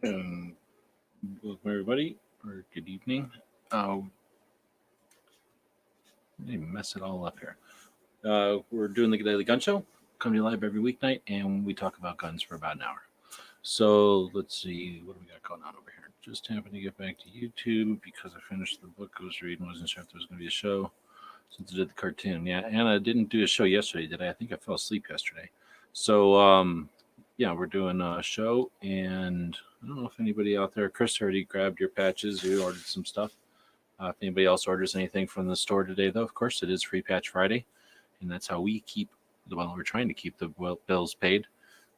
Welcome everybody, or good evening. I didn't mess it all up here. We're doing the Daily Gun Show. Come to you live every weeknight, and we talk about guns for about an hour. So let's see, what do we got going on over here? Just happened to get back to YouTube because I finished the book I was reading. Wasn't sure if there was going to be a show since I did the cartoon. Yeah, Anna didn't do a show yesterday, did I? I think I fell asleep yesterday. So yeah, we're doing a show, and I don't know if anybody out there, Chris already grabbed your patches. You ordered some stuff. If anybody else orders anything from the store today, though, of course, it is Free Patch Friday, and that's how we keep, well, we're trying to keep the bills paid.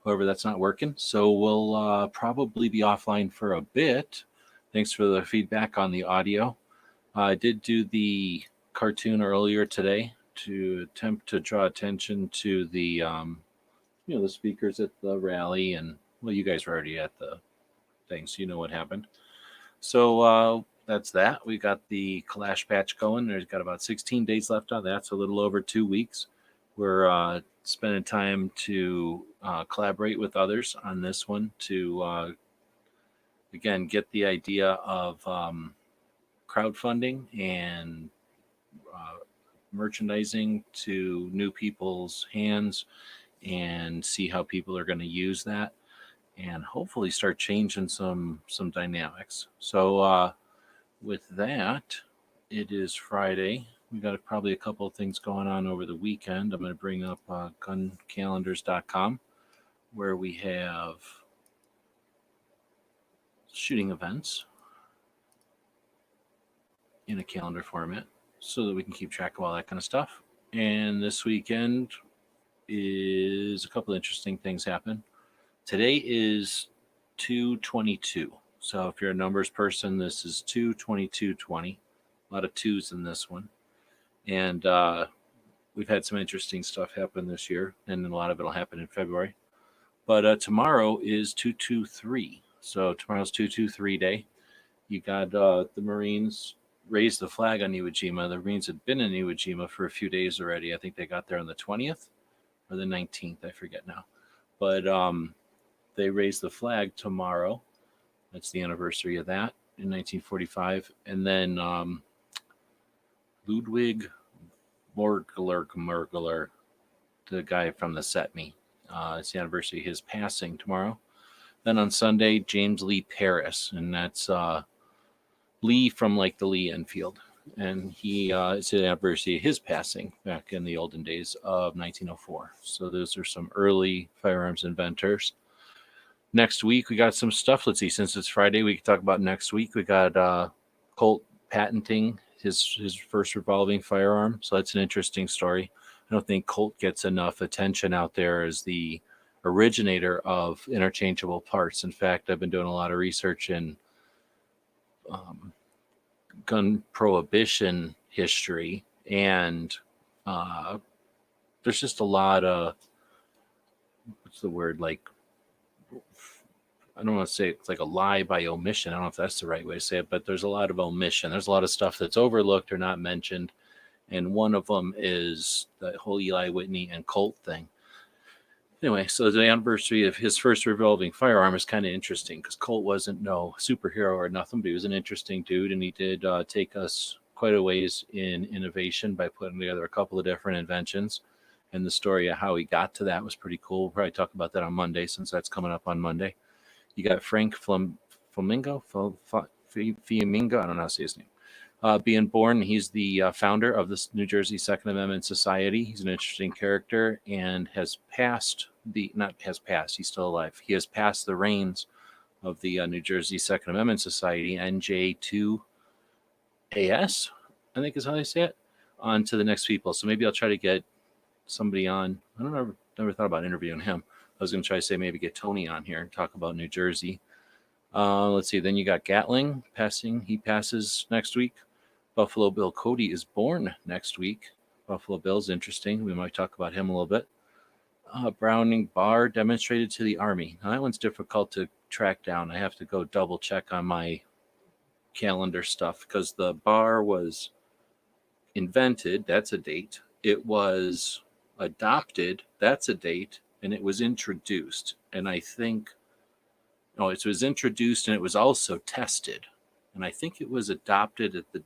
However, that's not working, so we'll probably be offline for a bit. Thanks for the feedback on the audio. I did do the cartoon earlier today to attempt to draw attention to the, the speakers at the rally, and well, you guys were already at the thing, so you know what happened. So that's that. We got the Kalash patch going. There's got about 16 days left on that, so a little over 2 weeks. We're spending time to collaborate with others on this one to, again, get the idea of crowdfunding and merchandising to new people's hands and see how people are going to use that and hopefully start changing some dynamics. So with that, it is Friday. We got probably a couple of things going on over the weekend. I'm going to bring up guncalendars.com where we have shooting events in a calendar format so that we can keep track of all that kind of stuff. And this weekend is a couple of interesting things happen. Today is 2/22. So if you're a numbers person, this is 2/22/20. A lot of twos in this one. And we've had some interesting stuff happen this year, and a lot of it will happen in February. But tomorrow is 2/23. So tomorrow's 2/23 day. You got the Marines raised the flag on Iwo Jima. The Marines had been in Iwo Jima for a few days already. I think they got there on the 20th or the 19th. I forget now. But they raised the flag tomorrow. That's the anniversary of that in 1945. And then Ludwig Morgler, the guy from the Setme. It's the anniversary of his passing tomorrow. Then on Sunday, James Lee Paris, and that's Lee from like the Lee Enfield. And it's the anniversary of his passing back in the olden days of 1904. So those are some early firearms inventors. Next week, we got some stuff. Let's see, since it's Friday, we can talk about next week. We got Colt patenting his first revolving firearm. So that's an interesting story. I don't think Colt gets enough attention out there as the originator of interchangeable parts. In fact, I've been doing a lot of research in gun prohibition history, and there's just a lot of, what's the word, like, I don't want to say it's like a lie by omission. I don't know if that's the right way to say it, but there's a lot of omission. There's a lot of stuff that's overlooked or not mentioned. And one of them is the whole Eli Whitney and Colt thing. Anyway, so the anniversary of his first revolving firearm is kind of interesting because Colt wasn't no superhero or nothing, but he was an interesting dude. And he did take us quite a ways in innovation by putting together a couple of different inventions. And the story of how he got to that was pretty cool. We'll probably talk about that on Monday since that's coming up on Monday. You got Frank Flamingo, I don't know how to say his name. Being born, he's the founder of the New Jersey Second Amendment Society. He's an interesting character and has passed he's still alive. He has passed the reins of the New Jersey Second Amendment Society, NJ2AS, I think is how they say it, on to the next people. So maybe I'll try to get somebody on. I don't know, never thought about interviewing him. I was going to try to say maybe get Tony on here and talk about New Jersey. Let's see. Then you got Gatling passing. He passes next week. Buffalo Bill Cody is born next week. Buffalo Bill's interesting. We might talk about him a little bit. Browning Bar demonstrated to the Army. Now, that one's difficult to track down. I have to go double check on my calendar stuff because the bar was invented, that's a date. It was adopted, that's a date. And it was introduced. And I think, no, it was introduced and it was also tested. And I think it was adopted at the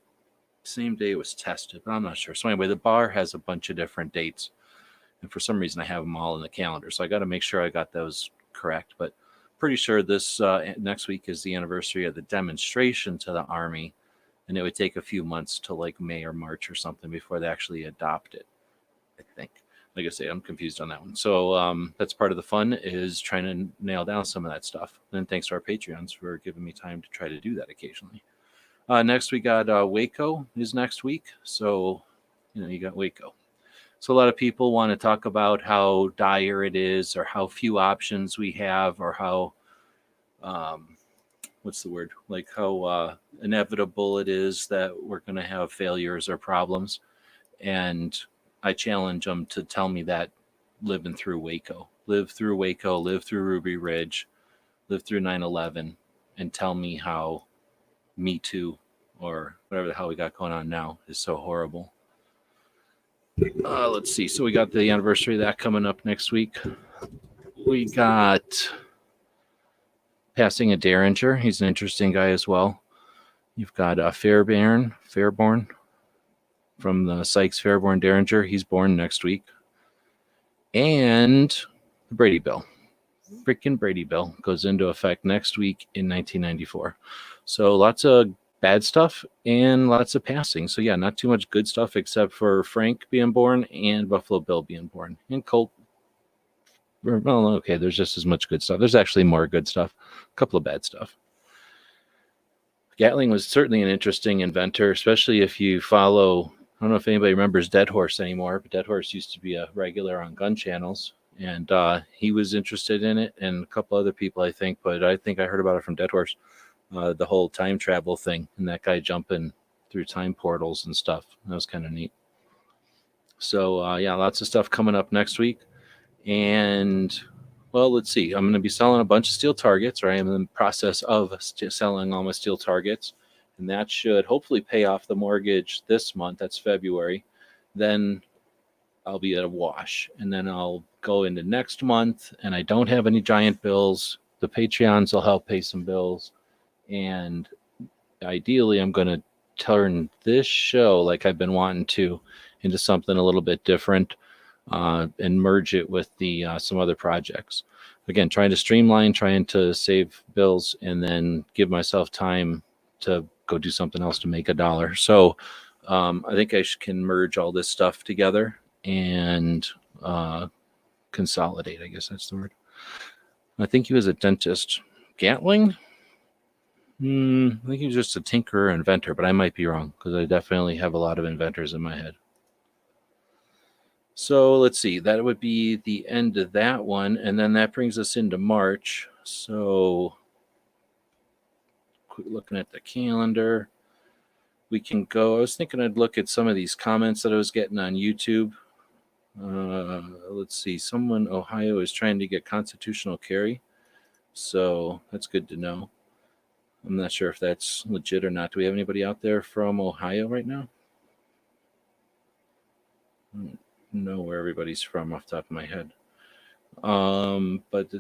same day it was tested, but I'm not sure. So anyway, the bar has a bunch of different dates. And for some reason, I have them all in the calendar. So I got to make sure I got those correct. But pretty sure this next week is the anniversary of the demonstration to the Army. And it would take a few months to like May or March or something before they actually adopt it, I think. Like I say, I'm confused on that one. So that's part of the fun, is trying to nail down some of that stuff. And thanks to our Patreons for giving me time to try to do that occasionally. Next, we got Waco is next week. So, you got Waco. So a lot of people want to talk about how dire it is, or how few options we have, or how, what's the word? Like how inevitable it is that we're going to have failures or problems. And I challenge them to tell me that living through Waco, live through Ruby Ridge, live through 9/11, and tell me how Me Too, or whatever the hell we got going on now, is so horrible. Let's see. So we got the anniversary of that coming up next week. We got passing of Derringer. He's an interesting guy as well. You've got Fairborn from the Sykes Fairborn Derringer. He's born next week. And the Brady Bill. Freaking Brady Bill goes into effect next week in 1994. So lots of bad stuff and lots of passing. So yeah, not too much good stuff except for Frank being born and Buffalo Bill being born. And Colt, well, okay, there's just as much good stuff. There's actually more good stuff. A couple of bad stuff. Gatling was certainly an interesting inventor, especially if you follow, I don't know if anybody remembers Dead Horse anymore, but Dead Horse used to be a regular on gun channels. And he was interested in it, and a couple other people, I think. But I think I heard about it from Dead Horse, the whole time travel thing, and that guy jumping through time portals and stuff. That was kind of neat. So, yeah, lots of stuff coming up next week. And, well, let's see. I'm going to be selling a bunch of steel targets, or I am in the process of selling all my steel targets. And that should hopefully pay off the mortgage this month. That's February. Then I'll be at a wash, and then I'll go into next month, and I don't have any giant bills. The Patreons will help pay some bills, and ideally I'm going to turn this show, like I've been wanting to, into something a little bit different, and merge it with the some other projects. Again, trying to streamline, trying to save bills, and then give myself time to go do something else to make $1. So I think I can merge all this stuff together and consolidate, I guess that's the word. I think he was a dentist. Gatling? I think he was just a tinkerer, inventor, but I might be wrong, because I definitely have a lot of inventors in my head. So let's see, that would be the end of that one, and then that brings us into March. So quick looking at the calendar, we can go. I was thinking I'd look at some of these comments that I was getting on YouTube. Let's see. Someone, Ohio, is trying to get constitutional carry. So that's good to know. I'm not sure if that's legit or not. Do we have anybody out there from Ohio right now? I don't know where everybody's from off the top of my head. But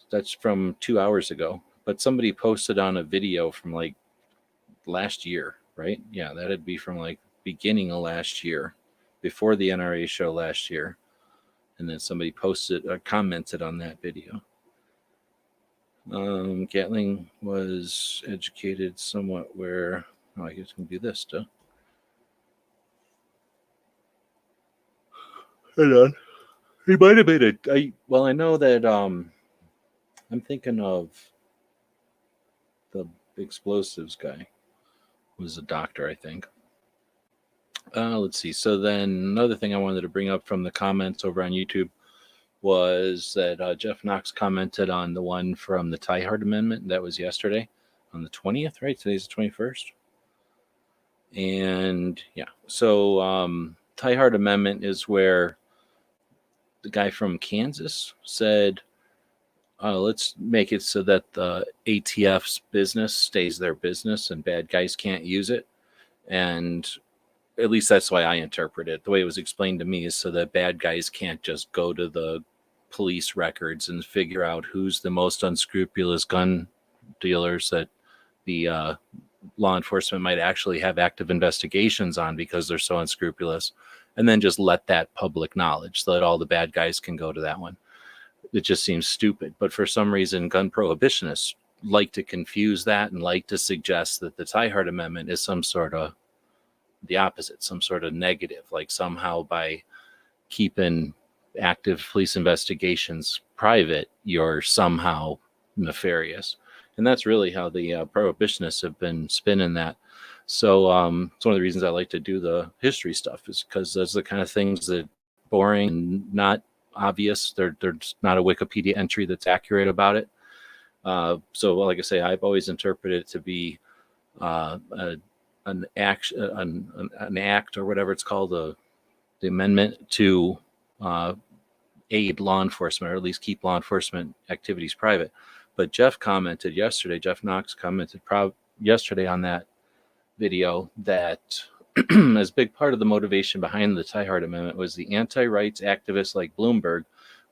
that's from 2 hours ago. But somebody posted on a video from like last year, right? Yeah, that'd be from like beginning of last year, before the NRA show last year. And then somebody posted or commented on that video. Gatling was educated somewhat where, I guess we can do this stuff. Hold on. He might have been I know that I'm thinking of the explosives guy was a doctor, I think. Let's see. So then another thing I wanted to bring up from the comments over on YouTube was that Jeff Knox commented on the one from the Tiahrt Amendment. That was yesterday on the 20th, right? Today's the 21st. And yeah, so Tiahrt Amendment is where the guy from Kansas said, let's make it so that the ATF's business stays their business and bad guys can't use it. And at least that's why I interpret it. The way it was explained to me is so that bad guys can't just go to the police records and figure out who's the most unscrupulous gun dealers that the law enforcement might actually have active investigations on because they're so unscrupulous, and then just let that public knowledge so that all the bad guys can go to that one. It just seems stupid. But for some reason, gun prohibitionists like to confuse that and like to suggest that the Tiahrt Amendment is some sort of the opposite, some sort of negative, like somehow by keeping active police investigations private, you're somehow nefarious. And that's really how the prohibitionists have been spinning that. So it's one of the reasons I like to do the history stuff, is because those are the kind of things that boring and not obvious. There's not a Wikipedia entry that's accurate about it. So like I say, I've always interpreted it to be an act or whatever it's called, the amendment to aid law enforcement, or at least keep law enforcement activities private. But Jeff Knox commented yesterday on that video that as big part of the motivation behind the Tiahrt Amendment was the anti-rights activists like Bloomberg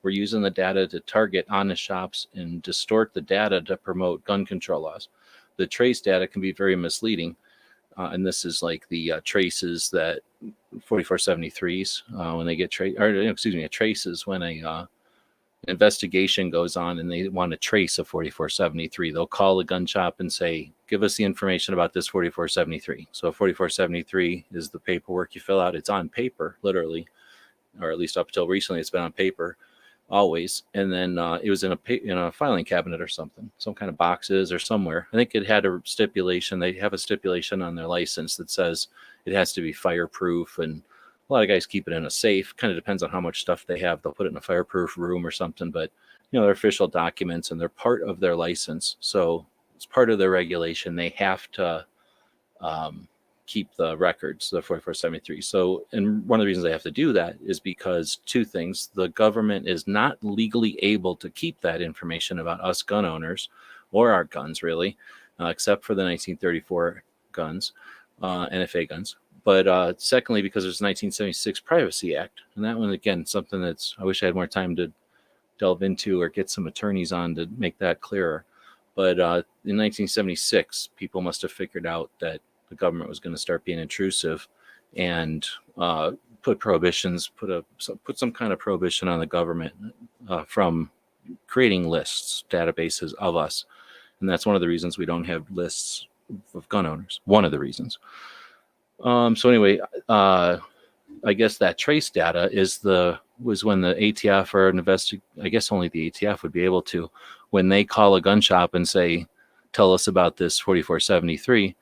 were using the data to target honest shops and distort the data to promote gun control laws. The trace data can be very misleading. And this is like the traces that 4473s when they get traces when a investigation goes on and they want to trace a 4473. They'll call the gun shop and say, give us the information about this 4473. So 4473 is the paperwork you fill out. It's on paper, literally, or at least up until recently, it's been on paper always. And then it was in a filing cabinet or something, some kind of boxes or somewhere. I think it had a stipulation. They have a stipulation on their license that says it has to be fireproof, and a lot of guys keep it in a safe. Kind of depends on how much stuff they have. They'll put it in a fireproof room or something, but they're official documents and they're part of their license. So it's part of their regulation. They have to keep the records, the 4473. So, and one of the reasons they have to do that is because two things: the government is not legally able to keep that information about us gun owners or our guns, really, except for the 1934 guns, NFA guns. But secondly, because there's a 1976 Privacy Act. And that one, again, something that's, I wish I had more time to delve into or get some attorneys on to make that clearer. But in 1976, people must have figured out that the government was going to start being intrusive and put prohibitions, put some kind of prohibition on the government from creating lists, databases of us. And that's one of the reasons we don't have lists of gun owners. One of the reasons. So anyway, I guess that trace data was when the ATF or I guess only the ATF would be able to, when they call a gun shop and say, tell us about this 4473,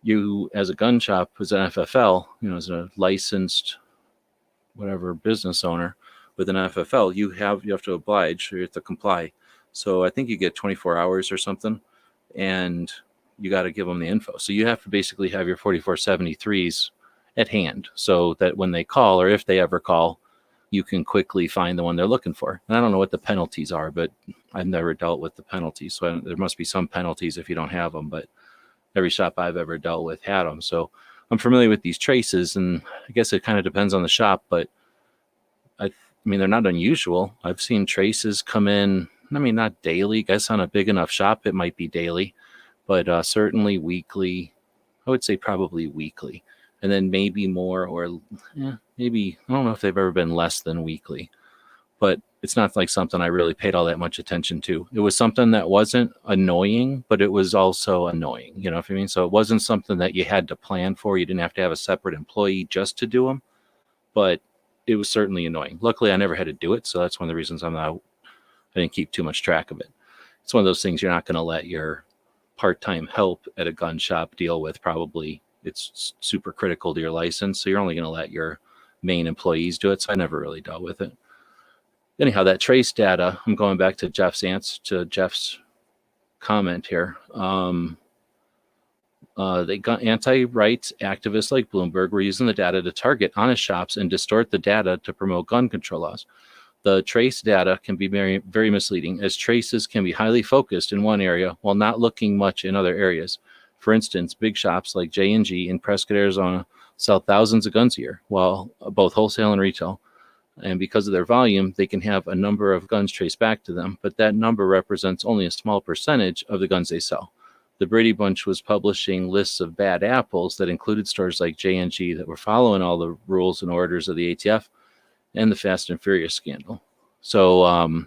you as a gun shop, as an FFL, as a licensed whatever business owner with an FFL, you have to oblige, or you have to comply. So I think you get 24 hours or something, and you got to give them the info. So you have to basically have your 4473s at hand so that when they call, or if they ever call, you can quickly find the one they're looking for. And I don't know what the penalties are, but I've never dealt with the penalties. So there must be some penalties if you don't have them, but every shop I've ever dealt with had them. So I'm familiar with these traces, and I guess it kind of depends on the shop, but I mean, they're not unusual. I've seen traces come in, not daily. I guess on a big enough shop, it might be daily, but certainly weekly. I would say probably weekly, and then maybe more, or maybe, I don't know if they've ever been less than weekly, but it's not like something I really paid all that much attention to. It was something that wasn't annoying, but it was also annoying. You know what I mean? So it wasn't something that you had to plan for. You didn't have to have a separate employee just to do them, but it was certainly annoying. Luckily, I never had to do it. So that's one of the reasons I didn't keep too much track of it. It's one of those things you're not going to let your part-time help at a gun shop deal with. Probably it's super critical to your license. So you're only going to let your main employees do it. So I never really dealt with it. Anyhow, that trace data, I'm going back to Jeff's comment here. They got anti-rights activists like Bloomberg were using the data to target honest shops and distort the data to promote gun control laws. The trace data can be very, very misleading, as traces can be highly focused in one area while not looking much in other areas. For instance, big shops like J&G in Prescott, Arizona, sell thousands of guns a year, while both wholesale and retail. And because of their volume, they can have a number of guns traced back to them, but that number represents only a small percentage of the guns they sell. The Brady Bunch was publishing lists of bad apples that included stores like J&G that were following all the rules and orders of the ATF and the Fast and Furious scandal. So,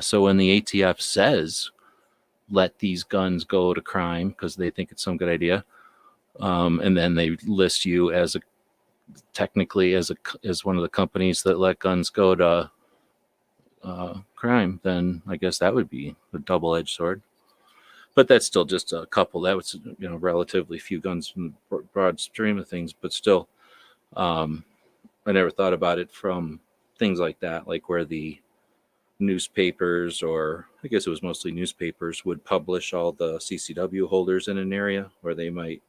so when the ATF says, let these guns go to crime because they think it's some good idea, and then they list you as technically as one of the companies that let guns go to crime, then I guess that would be a double-edged sword. But that's still just a couple. That was, relatively few guns from the broad stream of things. But still, I never thought about it from things like that, like where the newspapers, or I guess it was mostly newspapers, would publish all the CCW holders in an area, where they might,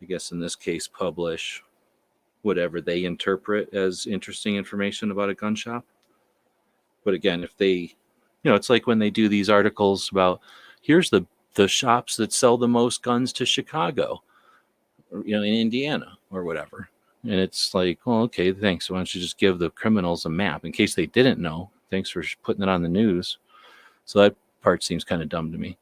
I guess in this case, publish whatever they interpret as interesting information about a gun shop. But again, if they, it's like when they do these articles about, here's the shops that sell the most guns to Chicago, in Indiana or whatever. And it's like, well, okay, thanks. Why don't you just give the criminals a map in case they didn't know? Thanks for putting it on the news. So that part seems kind of dumb to me.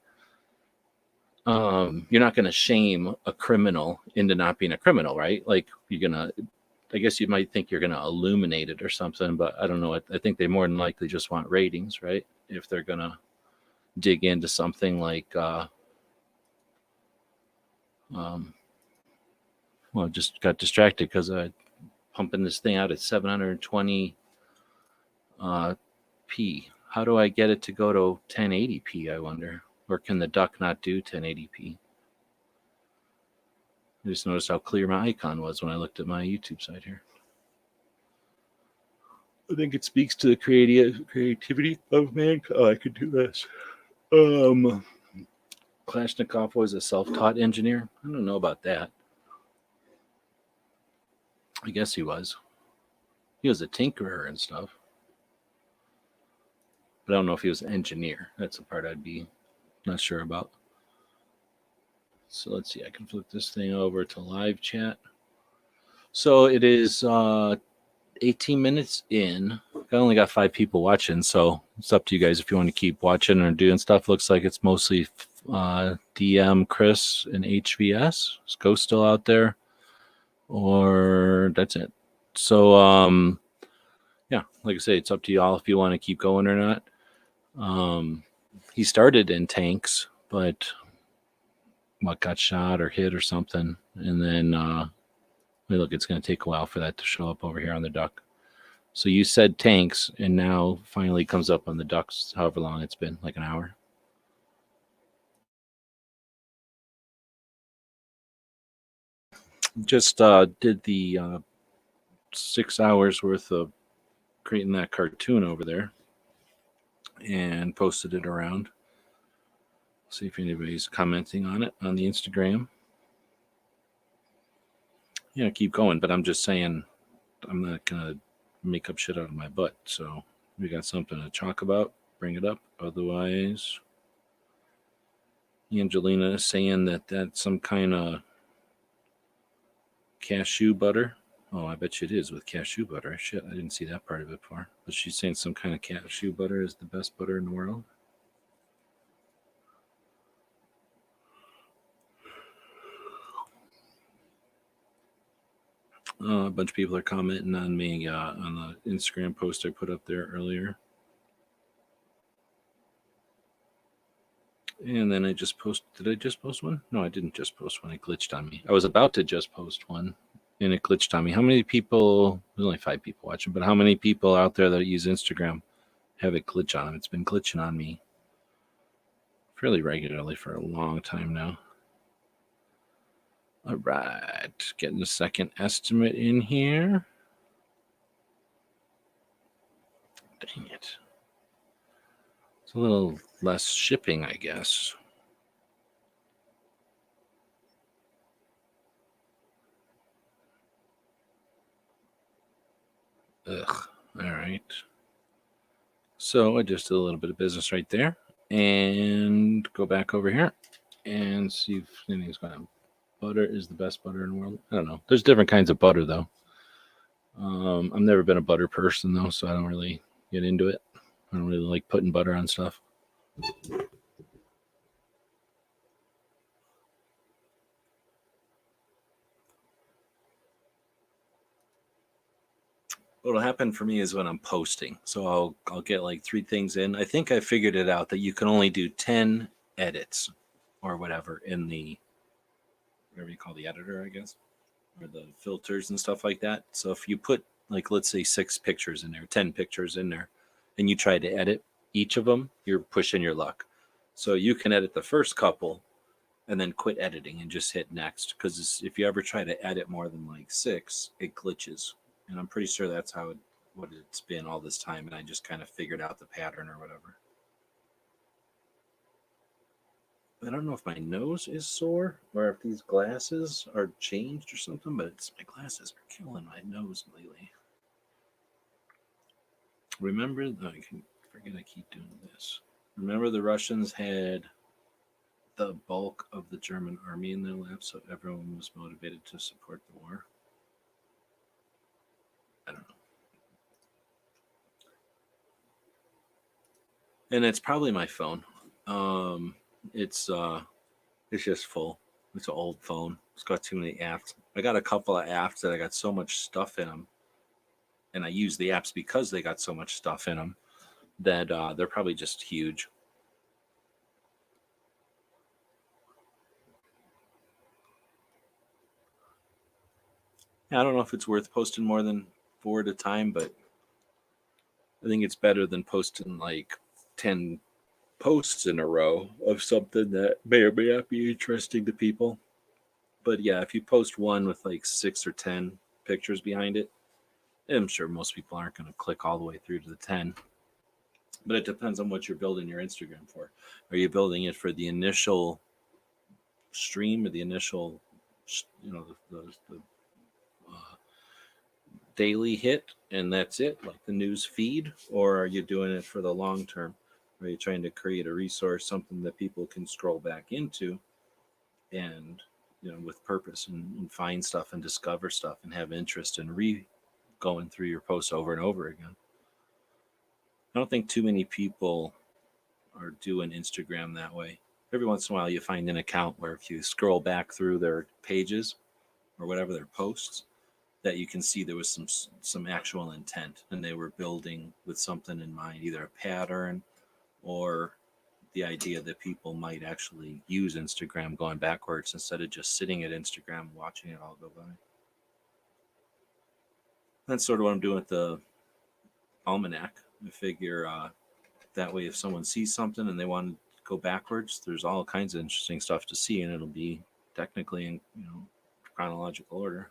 You're not going to shame a criminal into not being a criminal, right? Like I guess you might think you're going to illuminate it or something, but I don't know. I think they more than likely just want ratings, right? If they're going to dig into something like, just got distracted because I pumping this thing out at 720 p. How do I get it to go to 1080p, I wonder? Or can the duck not do 1080p? I just noticed how clear my icon was when I looked at my YouTube site here. I think it speaks to the creativity of man. Oh, I could do this. Kalashnikov was a self-taught engineer. I don't know about that. I guess he was. He was a tinkerer and stuff. But I don't know if he was an engineer. That's the part I'd be not sure about. So let's see. I can flip this thing over to live chat. So it is 18 minutes in. I only got 5 people watching, so it's up to you guys if you want to keep watching or doing stuff. Looks like it's mostly DM, Chris, and HVS. Is Ghost still out there? Or that's it. So, like I say, it's up to y'all if you want to keep going or not. He started in tanks, but got shot or hit or something. And then, look, it's going to take a while for that to show up over here on the duck. So you said tanks, and now finally comes up on the ducks, however long it's been, like an hour. Just did the 6 hours worth of creating that cartoon over there and posted it around. See if anybody's commenting on it on the Instagram. Yeah, keep going, but I'm just saying I'm not going to make up shit out of my butt. So we got something to talk about, bring it up. Otherwise, Angelina is saying that that's some kind of cashew butter. Oh, I bet you it is with cashew butter. Shit, I didn't see that part of it before. But she's saying some kind of cashew butter is the best butter in the world. A bunch of people are commenting on me on the Instagram post I put up there earlier. And then I just posted. Did I just post one? No, I didn't just post one. It glitched on me. I was about to just post one, and it glitched on me. How many people? There's only 5 people watching, but how many people out there that use Instagram have it glitch on them? It's been glitching on me fairly regularly for a long time now. All right, getting the second estimate in here. Dang it. It's a little less shipping, I guess. Ugh. All right. So I just did a little bit of business right there and go back over here. and see if anything's going on. Butter is the best butter in the world. I don't know. There's different kinds of butter though. I've never been a butter person though, so I don't really get into it. I don't really like putting butter on stuff. What'll happen for me is when I'm posting. So I'll get like 3 things in. I think I figured it out that you can only do 10 edits or whatever in the whatever you call the editor, I guess, or the filters and stuff like that. So if you put like let's say 6 pictures in there, 10 pictures in there, and you try to edit each of them, you're pushing your luck. So you can edit the first couple and then quit editing and just hit next. Because if you ever try to edit more than like 6, it glitches. And I'm pretty sure that's how what it's been all this time. And I just kind of figured out the pattern or whatever. I don't know if my nose is sore or if these glasses are changed or something, but my glasses are killing my nose lately. Remember, I can forget I keep doing this. Remember, the Russians had the bulk of the German army in their laps, so everyone was motivated to support the war. I don't know. And it's probably my phone. Um, it's just full. It's an old phone. It's got too many apps. I got a couple of apps that I got so much stuff in them, and I use the apps because they got so much stuff in them that they're probably just huge. I don't know if it's worth posting more than 4 at a time, but I think it's better than posting like 10 posts in a row of something that may or may not be interesting to people. But yeah, if you post one with like 6 or 10 pictures behind it, I'm sure most people aren't going to click all the way through to the 10. But it depends on what you're building your Instagram for. Are you building it for the initial stream or the initial, the daily hit and that's it, like the news feed? Or are you doing it for the long term? Are you trying to create a resource, something that people can scroll back into and with purpose and find stuff and discover stuff and have interest and going through your posts over and over again? I don't think too many people are doing Instagram that way. Every once in a while you find an account where if you scroll back through their pages or whatever their posts, that you can see there was some actual intent and they were building with something in mind, either a pattern or the idea that people might actually use Instagram going backwards instead of just sitting at Instagram watching it all go by. That's sort of what I'm doing with the almanac. I figure that way if someone sees something and they want to go backwards, there's all kinds of interesting stuff to see, and it'll be technically in chronological order.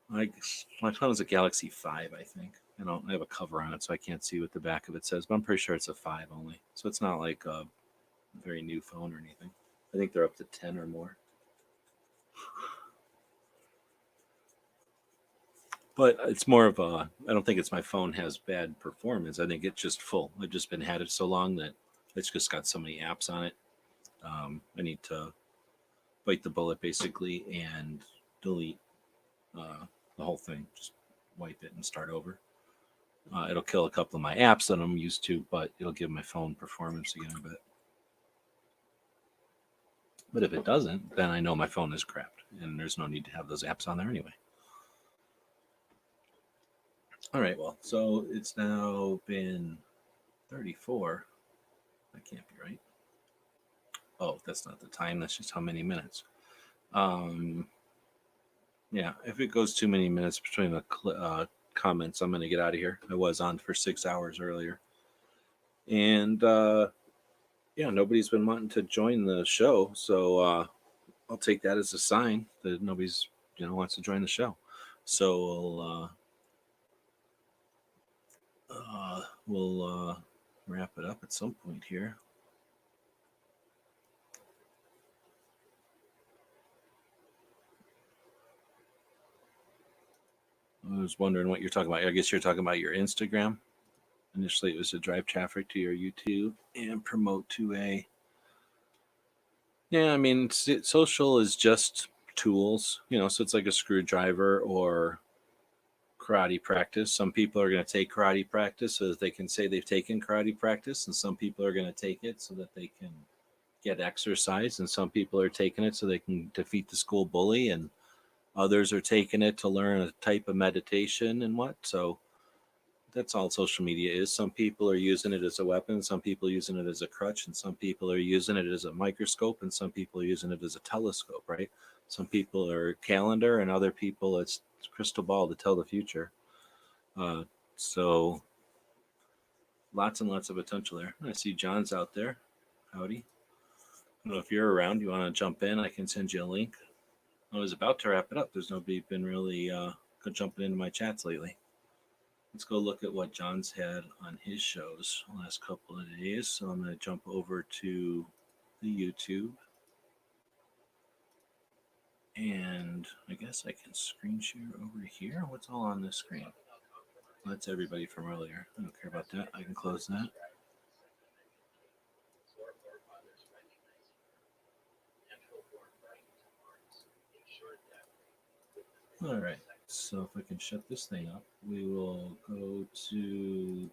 Like my phone is a Galaxy 5, I think. I have a cover on it, so I can't see what the back of it says, but I'm pretty sure it's a 5 only. So it's not like a very new phone or anything. I think they're up to 10 or more. But it's more of a, I don't think it's my phone has bad performance. I think it's just full. I've just been had it so long that it's just got so many apps on it. I need to bite the bullet basically and delete the whole thing. Just wipe it and start over. It'll kill a couple of my apps that I'm used to, but it'll give my phone performance again a bit. But if it doesn't, then I know my phone is crapped and there's no need to have those apps on there anyway. All right, well, so it's now been 34. That can't be right. Oh, that's not the time. That's just how many minutes. Um, yeah, if it goes too many minutes between the comments, I'm going to get out of here. I was on for 6 hours earlier. And yeah, nobody's been wanting to join the show. So I'll take that as a sign that nobody's, wants to join the show. So we'll wrap it up at some point here. I was wondering what you're talking about. I guess you're talking about your Instagram Initially, it was to drive traffic to your YouTube and promote to a. Yeah, I mean, social is just tools, so it's like a screwdriver or karate practice. Some people are going to take karate practice so that they can say they've taken karate practice, and some people are going to take it so that they can get exercise, and some people are taking it so they can defeat the school bully, and others are taking it to learn a type of meditation and what. So that's all social media is. Some people are using it as a weapon, some people are using it as a crutch, and some people are using it as a microscope, and some people are using it as a telescope, right? Some people are calendar, and other people it's crystal ball to tell the future. So lots and lots of potential there. I see John's out there. Howdy. I don't know if you're around. You want to jump in? I can send you a link. I was about to wrap it up. There's nobody been really jumping into my chats lately. Let's go look at what John's had on his shows the last couple of days. So I'm going to jump over to the YouTube. And I guess I can screen share over here. What's all on this screen? Well, that's everybody from earlier. I don't care about that. I can close that. All right. So if I can shut this thing up, we will go to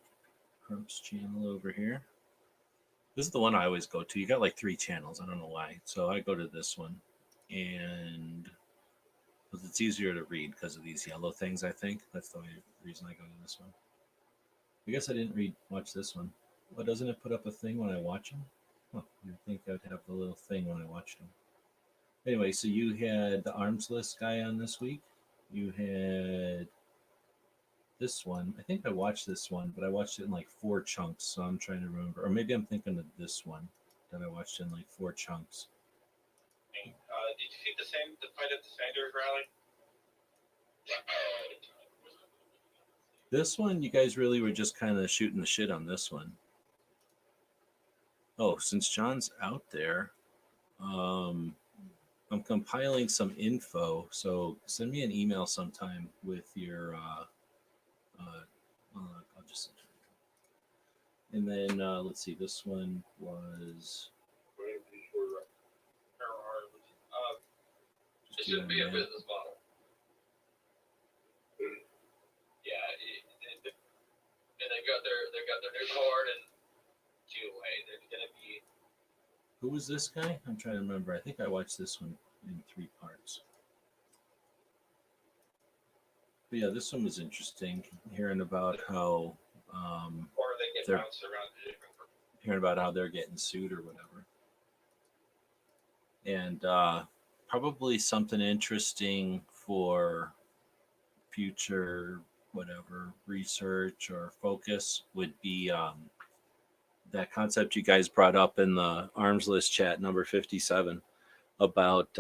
Herb's channel over here. This is the one I always go to. You got like 3 channels. I don't know why. So I go to this one, and it's easier to read because of these yellow things. I think that's the reason I go to this one. I guess I didn't watch this one. Well, doesn't it put up a thing when I watch them? Oh, you'd think I'd have the little thing when I watched them. Anyway, so you had the arms list guy on this week. You had this one. I think I watched this one, but I watched it in like 4 chunks, so I'm trying to remember. Or maybe I'm thinking of this one that I watched in like 4 chunks. Did you see the fight at the Sanders rally? This one, you guys really were just kind of shooting the shit on this one. Oh, since John's out there, I'm compiling some info. So send me an email sometime with your. I'll just. And then let's see. This one was. It shouldn't be a business model. Yeah, and they got their new card and GOA. They're gonna be. Who was this guy? I'm trying to remember. I think I watched this one in 3 parts. But yeah, this one was interesting. Hearing about how Or they get bounced around to different. Hearing about how they're getting sued or whatever, and probably something interesting for future whatever research or focus would be that concept you guys brought up in the arms list chat number 57 about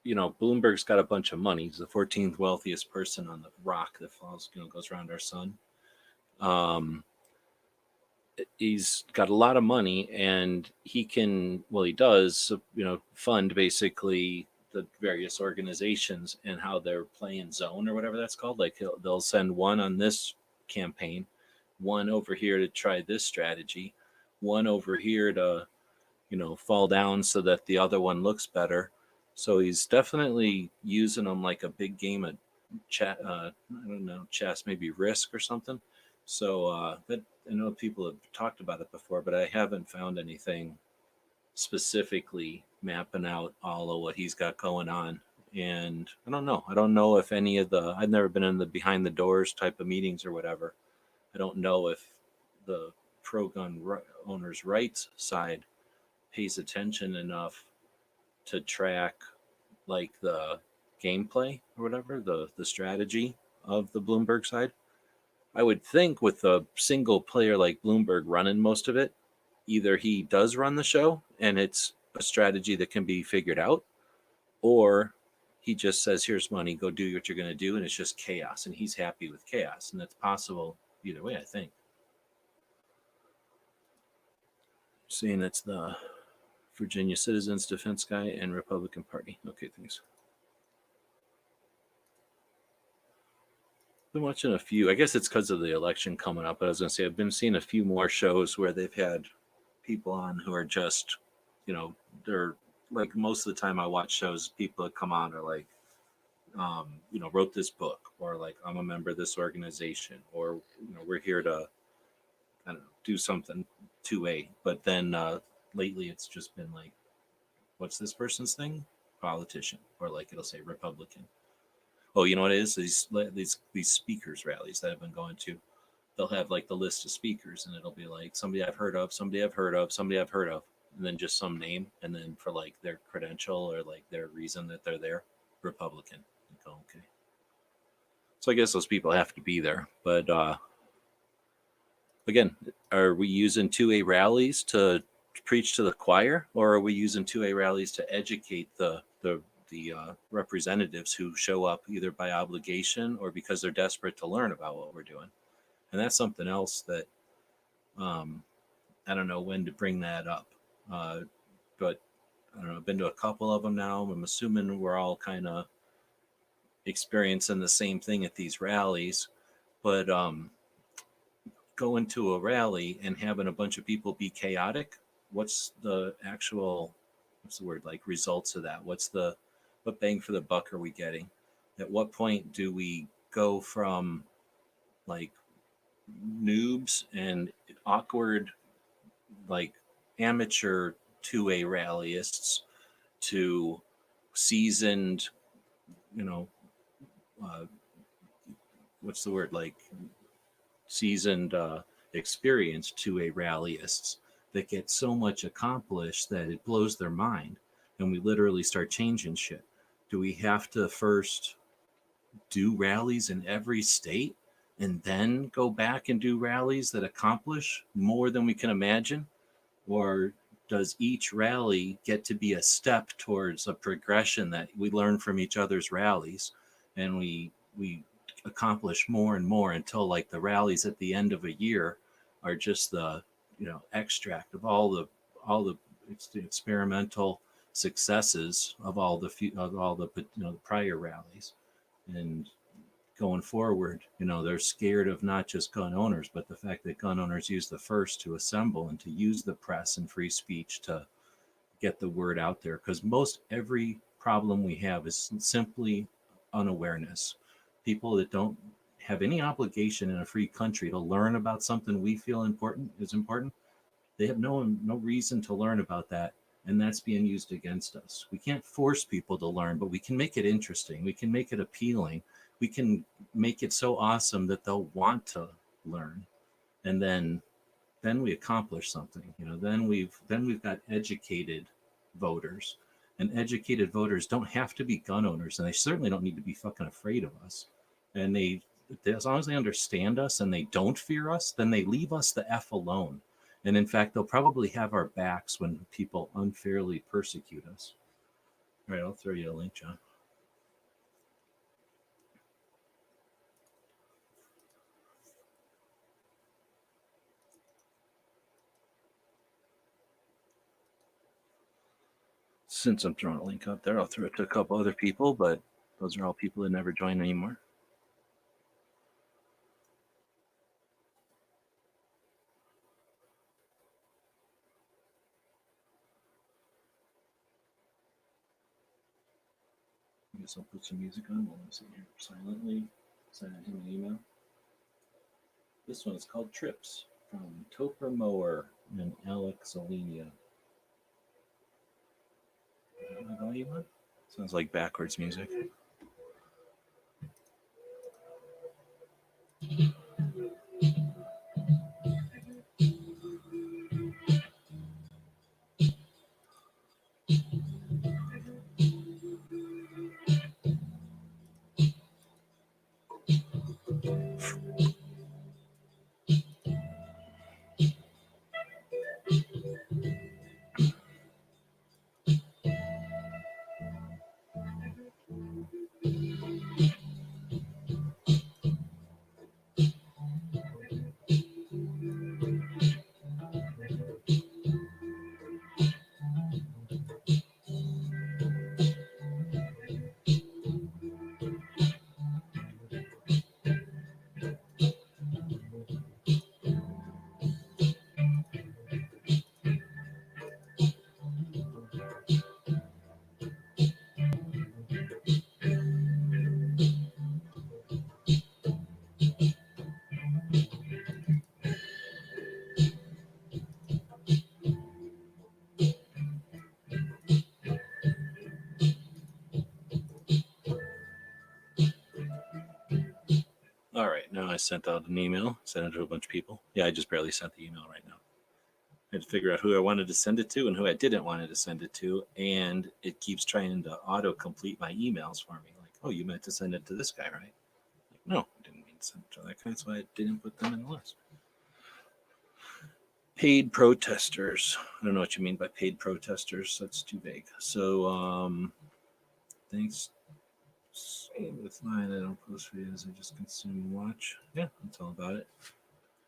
Bloomberg's got a bunch of money. He's the 14th wealthiest person on the rock that falls, goes around our sun. He's got a lot of money, and he does, fund basically the various organizations and how they're playing zone or whatever that's called. Like they'll send one on this campaign, one over here to try this strategy, one over here to, fall down so that the other one looks better. So he's definitely using them like a big game of chess, maybe Risk or something. So that I know people have talked about it before, but I haven't found anything specifically mapping out all of what he's got going on. And I don't know. I don't know if any of I've never been in the behind the doors type of meetings or whatever. I don't know if the pro-gun owners' rights side pays attention enough to track like the gameplay or whatever, the strategy of the Bloomberg side. I would think with a single player like Bloomberg running most of it, either he does run the show and it's a strategy that can be figured out, or he just says, here's money, go do what you're going to do. And it's just chaos. And he's happy with chaos. And that's possible either way, I think. Seeing that's the Virginia Citizens Defense guy and Republican Party. Okay, thanks. Been watching a few. I guess it's because of the election coming up. But I was going to say I've been seeing a few more shows where they've had people on who are just, they're like most of the time I watch shows. People that come on are like, wrote this book, or like I'm a member of this organization, or we're here to, I don't know, do something 2A. But then lately it's just been like, what's this person's thing? Politician, or like it'll say Republican. Oh, you know what it is? These speakers rallies that I've been going to. They'll have like the list of speakers, and it'll be like somebody I've heard of, somebody I've heard of, somebody I've heard of, and then just some name, and then for like their credential or like their reason that they're there, Republican. You go, okay. So I guess those people have to be there. But again, are we using 2A rallies to preach to the choir, or are we using 2A rallies to educate the representatives who show up either by obligation or because they're desperate to learn about what we're doing? And that's something else that I don't know when to bring that up, but I don't know. I've been to a couple of them now. I'm assuming we're all kind of experiencing the same thing at these rallies, but going to a rally and having a bunch of people be chaotic, what's the word, like results of that? What bang for the buck are we getting? At what point do we go from like noobs and awkward, like amateur 2A rallyists to seasoned, uh, what's the word, like seasoned, experienced 2A rallyists that get so much accomplished that it blows their mind, and we literally start changing shit? Do we have to first do rallies in every state and then go back and do rallies that accomplish more than we can imagine? Or does each rally get to be a step towards a progression that we learn from each other's rallies, and we accomplish more and more until like the rallies at the end of a year are just the extract of all the experimental successes of all the prior rallies? And going forward, they're scared of not just gun owners, but the fact that gun owners use the first to assemble and to use the press and free speech to get the word out there. Because most every problem we have is simply unawareness. People that don't have any obligation in a free country to learn about something we feel is important, they have no reason to learn about that, and that's being used against us. We can't force people to learn, but we can make it interesting. We can make it appealing. We can make it so awesome that they'll want to learn, and then we accomplish something. Then we've got educated voters, and educated voters don't have to be gun owners, and they certainly don't need to be fucking afraid of us. And as long as they understand us and they don't fear us, then they leave us the F alone. And in fact, they'll probably have our backs when people unfairly persecute us. All right, I'll throw you a link, John. Since I'm throwing a link up there, I'll throw it to a couple other people, but those are all people that never join anymore. I guess I'll put some music on while I'm sitting here silently sending him an email. This one is called Trips from Topher Mower and Alex Alenia. Is that my volume on? Sounds like backwards music. I sent out an email, sent it to a bunch of people. Yeah, I just barely sent the email right now. I had to figure out who I wanted to send it to and who I didn't want to send it to, and it keeps trying to auto-complete my emails for me. Like, oh, you meant to send it to this guy, right? Like, no, I didn't mean to send it to that guy, so I didn't put them in the list. Paid protesters. I don't know what you mean by paid protesters. That's too vague. So, thanks. Same with mine. I don't post videos. I just consume and watch. Yeah, that's all about it.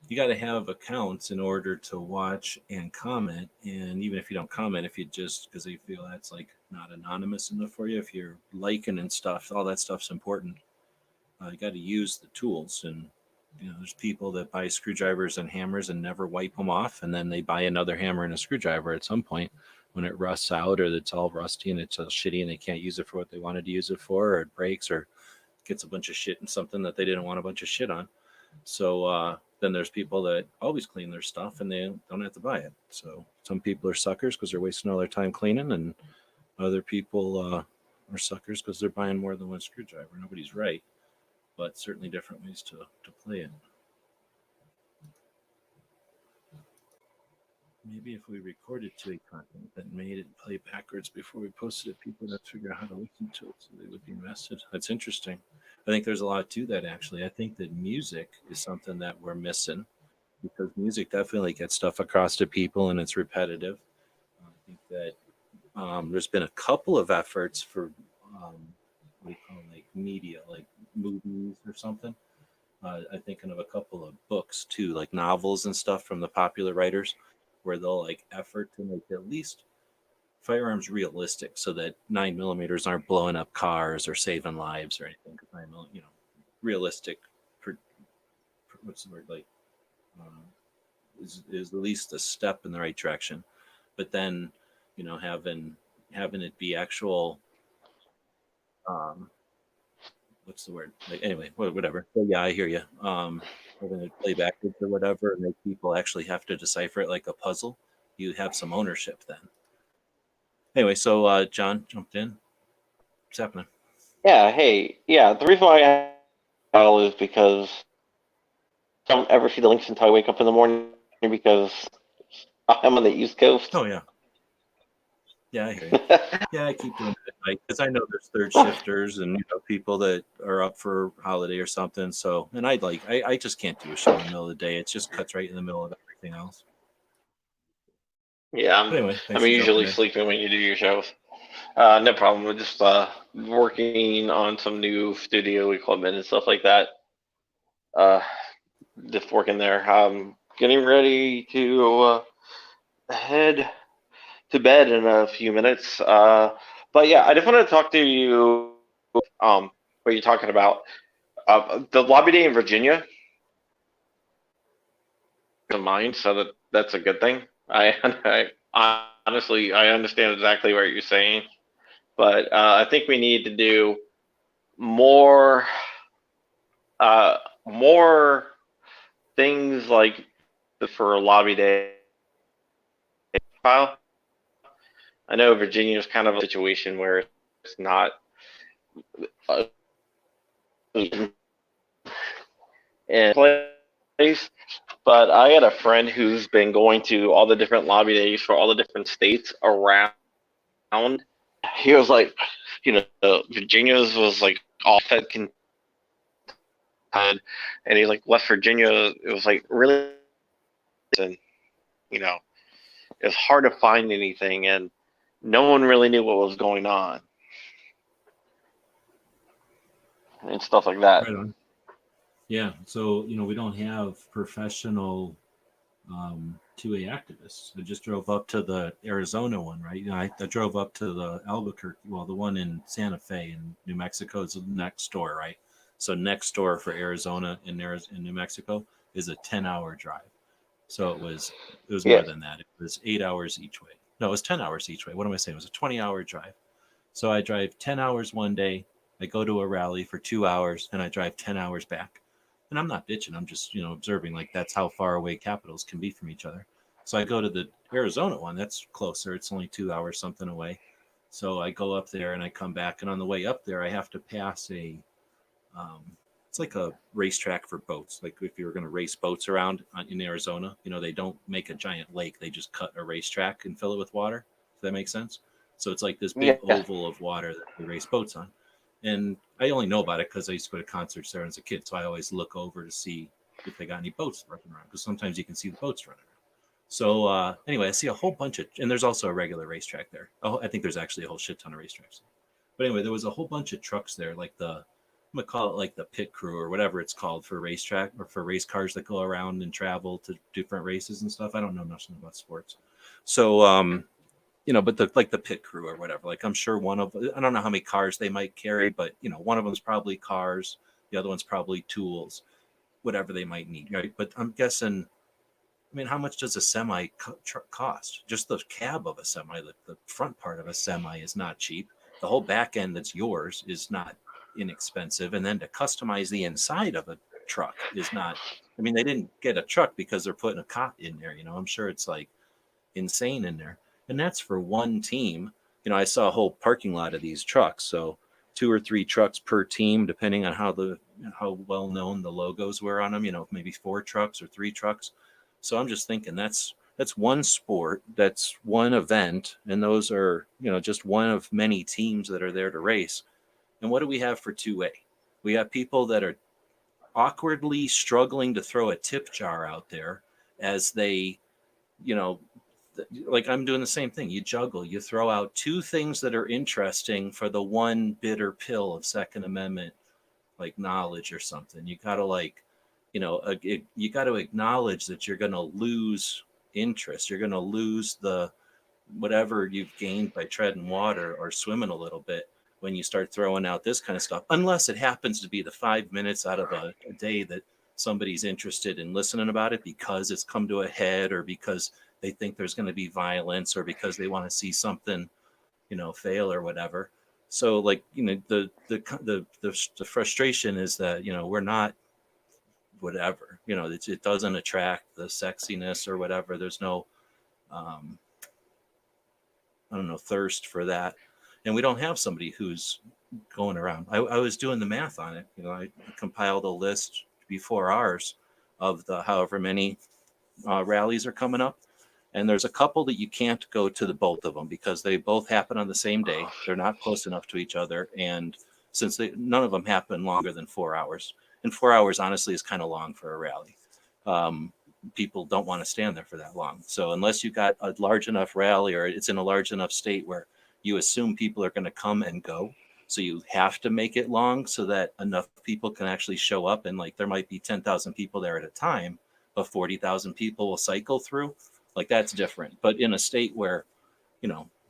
You got to have accounts in order to watch and comment. And even if you don't comment, if you just because you feel that's like not anonymous enough for you, if you're liking and stuff, all that stuff's important. You got to use the tools. And there's people that buy screwdrivers and hammers and never wipe them off, and then they buy another hammer and a screwdriver at some point when it rusts out or it's all rusty and it's all shitty and they can't use it for what they wanted to use it for, or it breaks or gets a bunch of shit in something that they didn't want a bunch of shit on. So then there's people that always clean their stuff and they don't have to buy it. So some people are suckers because they're wasting all their time cleaning, and other people are suckers because they're buying more than one screwdriver. Nobody's right, but certainly different ways to play it. Maybe if we recorded 2A content that made it play backwards before we posted it, people would figure out how to listen to it so they would be invested. That's interesting. I think there's a lot to that, actually. I think that music is something that we're missing because music definitely gets stuff across to people and it's repetitive. I think that there's been a couple of efforts for what do you call it, like media, like movies or something. I'm thinking of a couple of books too, like novels and stuff from the popular writers, where they'll like effort to make at least firearms realistic, so that 9mm aren't blowing up cars or saving lives or anything. Because 9mm, realistic. What's the word? Like, is at least a step in the right direction. But then, having it be actual. What's the word? Like, anyway, whatever. So yeah, I hear you. Having it play backwards or whatever, and make people actually have to decipher it like a puzzle. You have some ownership then. Anyway, so John jumped in. What's happening? Yeah, hey, yeah. The reason why I call is because I don't ever see the links until I wake up in the morning because I'm on the East Coast. Oh yeah. Yeah, I hear you. Yeah, I keep doing it at night because I know there's third shifters and people that are up for holiday or something. So, and I just can't do a show in the middle of the day. It just cuts right in the middle of everything else. Yeah, Anyway, I'm usually sleeping when you do your shows. No problem. We're just working on some new studio equipment and stuff like that. Just working there. Getting ready to head to bed in a few minutes. But yeah, I just wanted to talk to you. What you're talking about? The lobby day in Virginia. In mind, so that's a good thing. I honestly I understand exactly what you're saying, but I think we need to do more more things like for lobby day file. I know Virginia is kind of a situation where it's not in place, but I had a friend who's been going to all the different lobby days for all the different states around. He was like, Virginia's was like all Fed can, and he's like West Virginia. It was like really, and it's hard to find anything, and no one really knew what was going on and stuff like that. Right on. Yeah, so we don't have professional 2A activists. I just drove up to the Arizona one, right? I drove up to the Albuquerque, well, the one in Santa Fe in New Mexico is next door, right? So next door for Arizona in New Mexico is a 10-hour drive. So it was more than that. It was 8 hours each way. No, it was 10 hours each way. What am I saying? It was a 20-hour drive. So I drive 10 hours one day. I go to a rally for 2 hours and I drive 10 hours back. And I'm not bitching. I'm just, observing like that's how far away capitals can be from each other. So I go to the Arizona one. That's closer. It's only 2 hours something away. So I go up there and I come back. And on the way up there, I have to pass it's like a racetrack for boats. Like if you're going to race boats around in Arizona, they don't make a giant lake. They just cut a racetrack and fill it with water. Does that make sense? So it's like this big Yeah. oval of water that they race boats on. And I only know about it because I used to go to concerts there as a kid. So I always look over to see if they got any boats running around, because sometimes you can see the boats running around. So anyway, I see a whole bunch of, and there's also a regular racetrack there. Oh, I think there's actually a whole shit ton of racetracks. But anyway, there was a whole bunch of trucks there, like I'm gonna call it like the pit crew or whatever it's called for racetrack or for race cars that go around and travel to different races and stuff. I don't know nothing about sports. So but the pit crew or whatever, like I'm sure I don't know how many cars they might carry, but one of them's probably cars, the other one's probably tools, whatever they might need, right? But I'm guessing, I mean, how much does a semi truck cost? Just the cab of a semi, the front part of a semi is not cheap. The whole back end that's yours is not inexpensive. And then to customize the inside of a truck is not, I mean, they didn't get a truck because they're putting a cot in there. I'm sure it's like insane in there. And that's for one team. I saw a whole parking lot of these trucks. So 2 or 3 trucks per team, depending on how well known the logos were on them, maybe 4 trucks or 3 trucks. So I'm just thinking that's one sport, that's one event, and those are, just one of many teams that are there to race. And what do we have for 2A? We have people that are awkwardly struggling to throw a tip jar out there as they, like I'm doing the same thing. You juggle, you throw out 2 things that are interesting for the one bitter pill of Second Amendment, like knowledge or something. You got to you got to acknowledge that you're going to lose interest. You're going to lose the whatever you've gained by treading water or swimming a little bit when you start throwing out this kind of stuff, unless it happens to be the 5 minutes out of a day that somebody's interested in listening about it because it's come to a head, or because they think there's going to be violence, or because they want to see something, fail or whatever. So the frustration is that, we're not whatever, it doesn't attract the sexiness or whatever. There's no, I don't know, thirst for that. And we don't have somebody who's going around. I was doing the math on it. I compiled a list before ours of the however many rallies are coming up. And there's a couple that you can't go to the both of them because they both happen on the same day. They're not close enough to each other. And since none of them happen longer than 4 hours, and 4 hours honestly is kind of long for a rally. People don't want to stand there for that long. So unless you've got a large enough rally, or it's in a large enough state where you assume people are going to come and go, so you have to make it long so that enough people can actually show up. And like there might be 10,000 people there at a time, but 40,000 people will cycle through. Like that's different. But in a state where,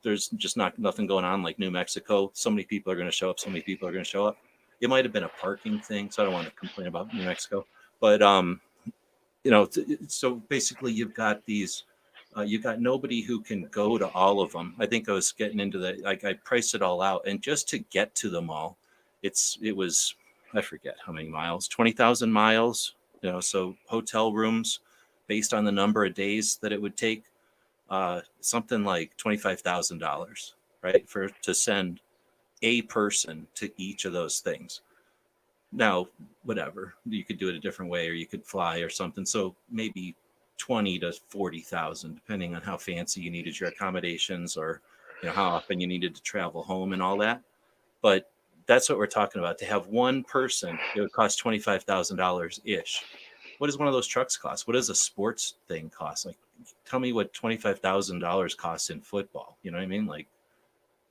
there's just nothing going on, like New Mexico, so many people are going to show up, so many people are going to show up. It might have been a parking thing, so I don't want to complain about New Mexico. But so basically you've got these, you've got nobody who can go to all of them. I think I was getting into that. Like I priced it all out, and just to get to them all, it was, I forget how many miles, 20,000 miles, so hotel rooms based on the number of days that it would take, something like $25,000, right? To send a person to each of those things. Now, whatever, you could do it a different way, or you could fly or something. So maybe 20 to 40,000, depending on how fancy you needed your accommodations, or how often you needed to travel home and all that. But that's what we're talking about. To have one person, it would cost $25,000 ish. What does one of those trucks cost? What does a sports thing cost? Like, tell me what $25,000 costs in football. You know what I mean? Like,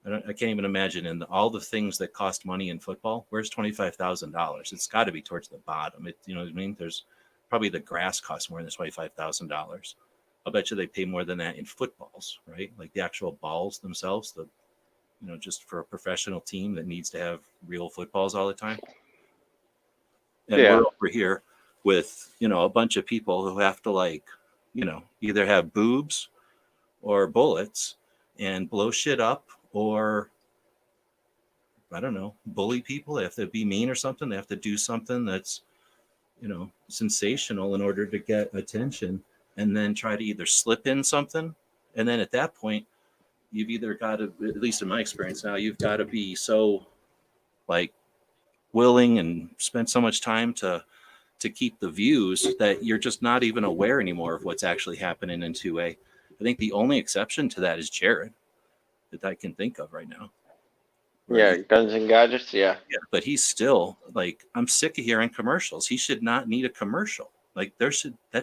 I can't even imagine in all the things that cost money in football. Where's $25,000? It's got to be towards the bottom. You know what I mean? There's probably the grass costs more than $25,000. I'll bet you they pay more than that in footballs, right? Like the actual balls themselves, just for a professional team that needs to have real footballs all the time. And Yeah. we're over here with, a bunch of people who have to either have boobs or bullets and blow shit up, or I don't know, bully people. They have to be mean or something. They have to do something that's, sensational in order to get attention, and then try to either slip in something. And then at that point, you've either got to, at least in my experience now, you've got to be so like willing and spent so much time to keep the views that you're just not even aware anymore of what's actually happening in 2A. I think the only exception to that is Jared that I can think of right now. Yeah, Guns and Gadgets. Yeah. Yeah, but he's still like, I'm sick of hearing commercials. He should not need a commercial. Like that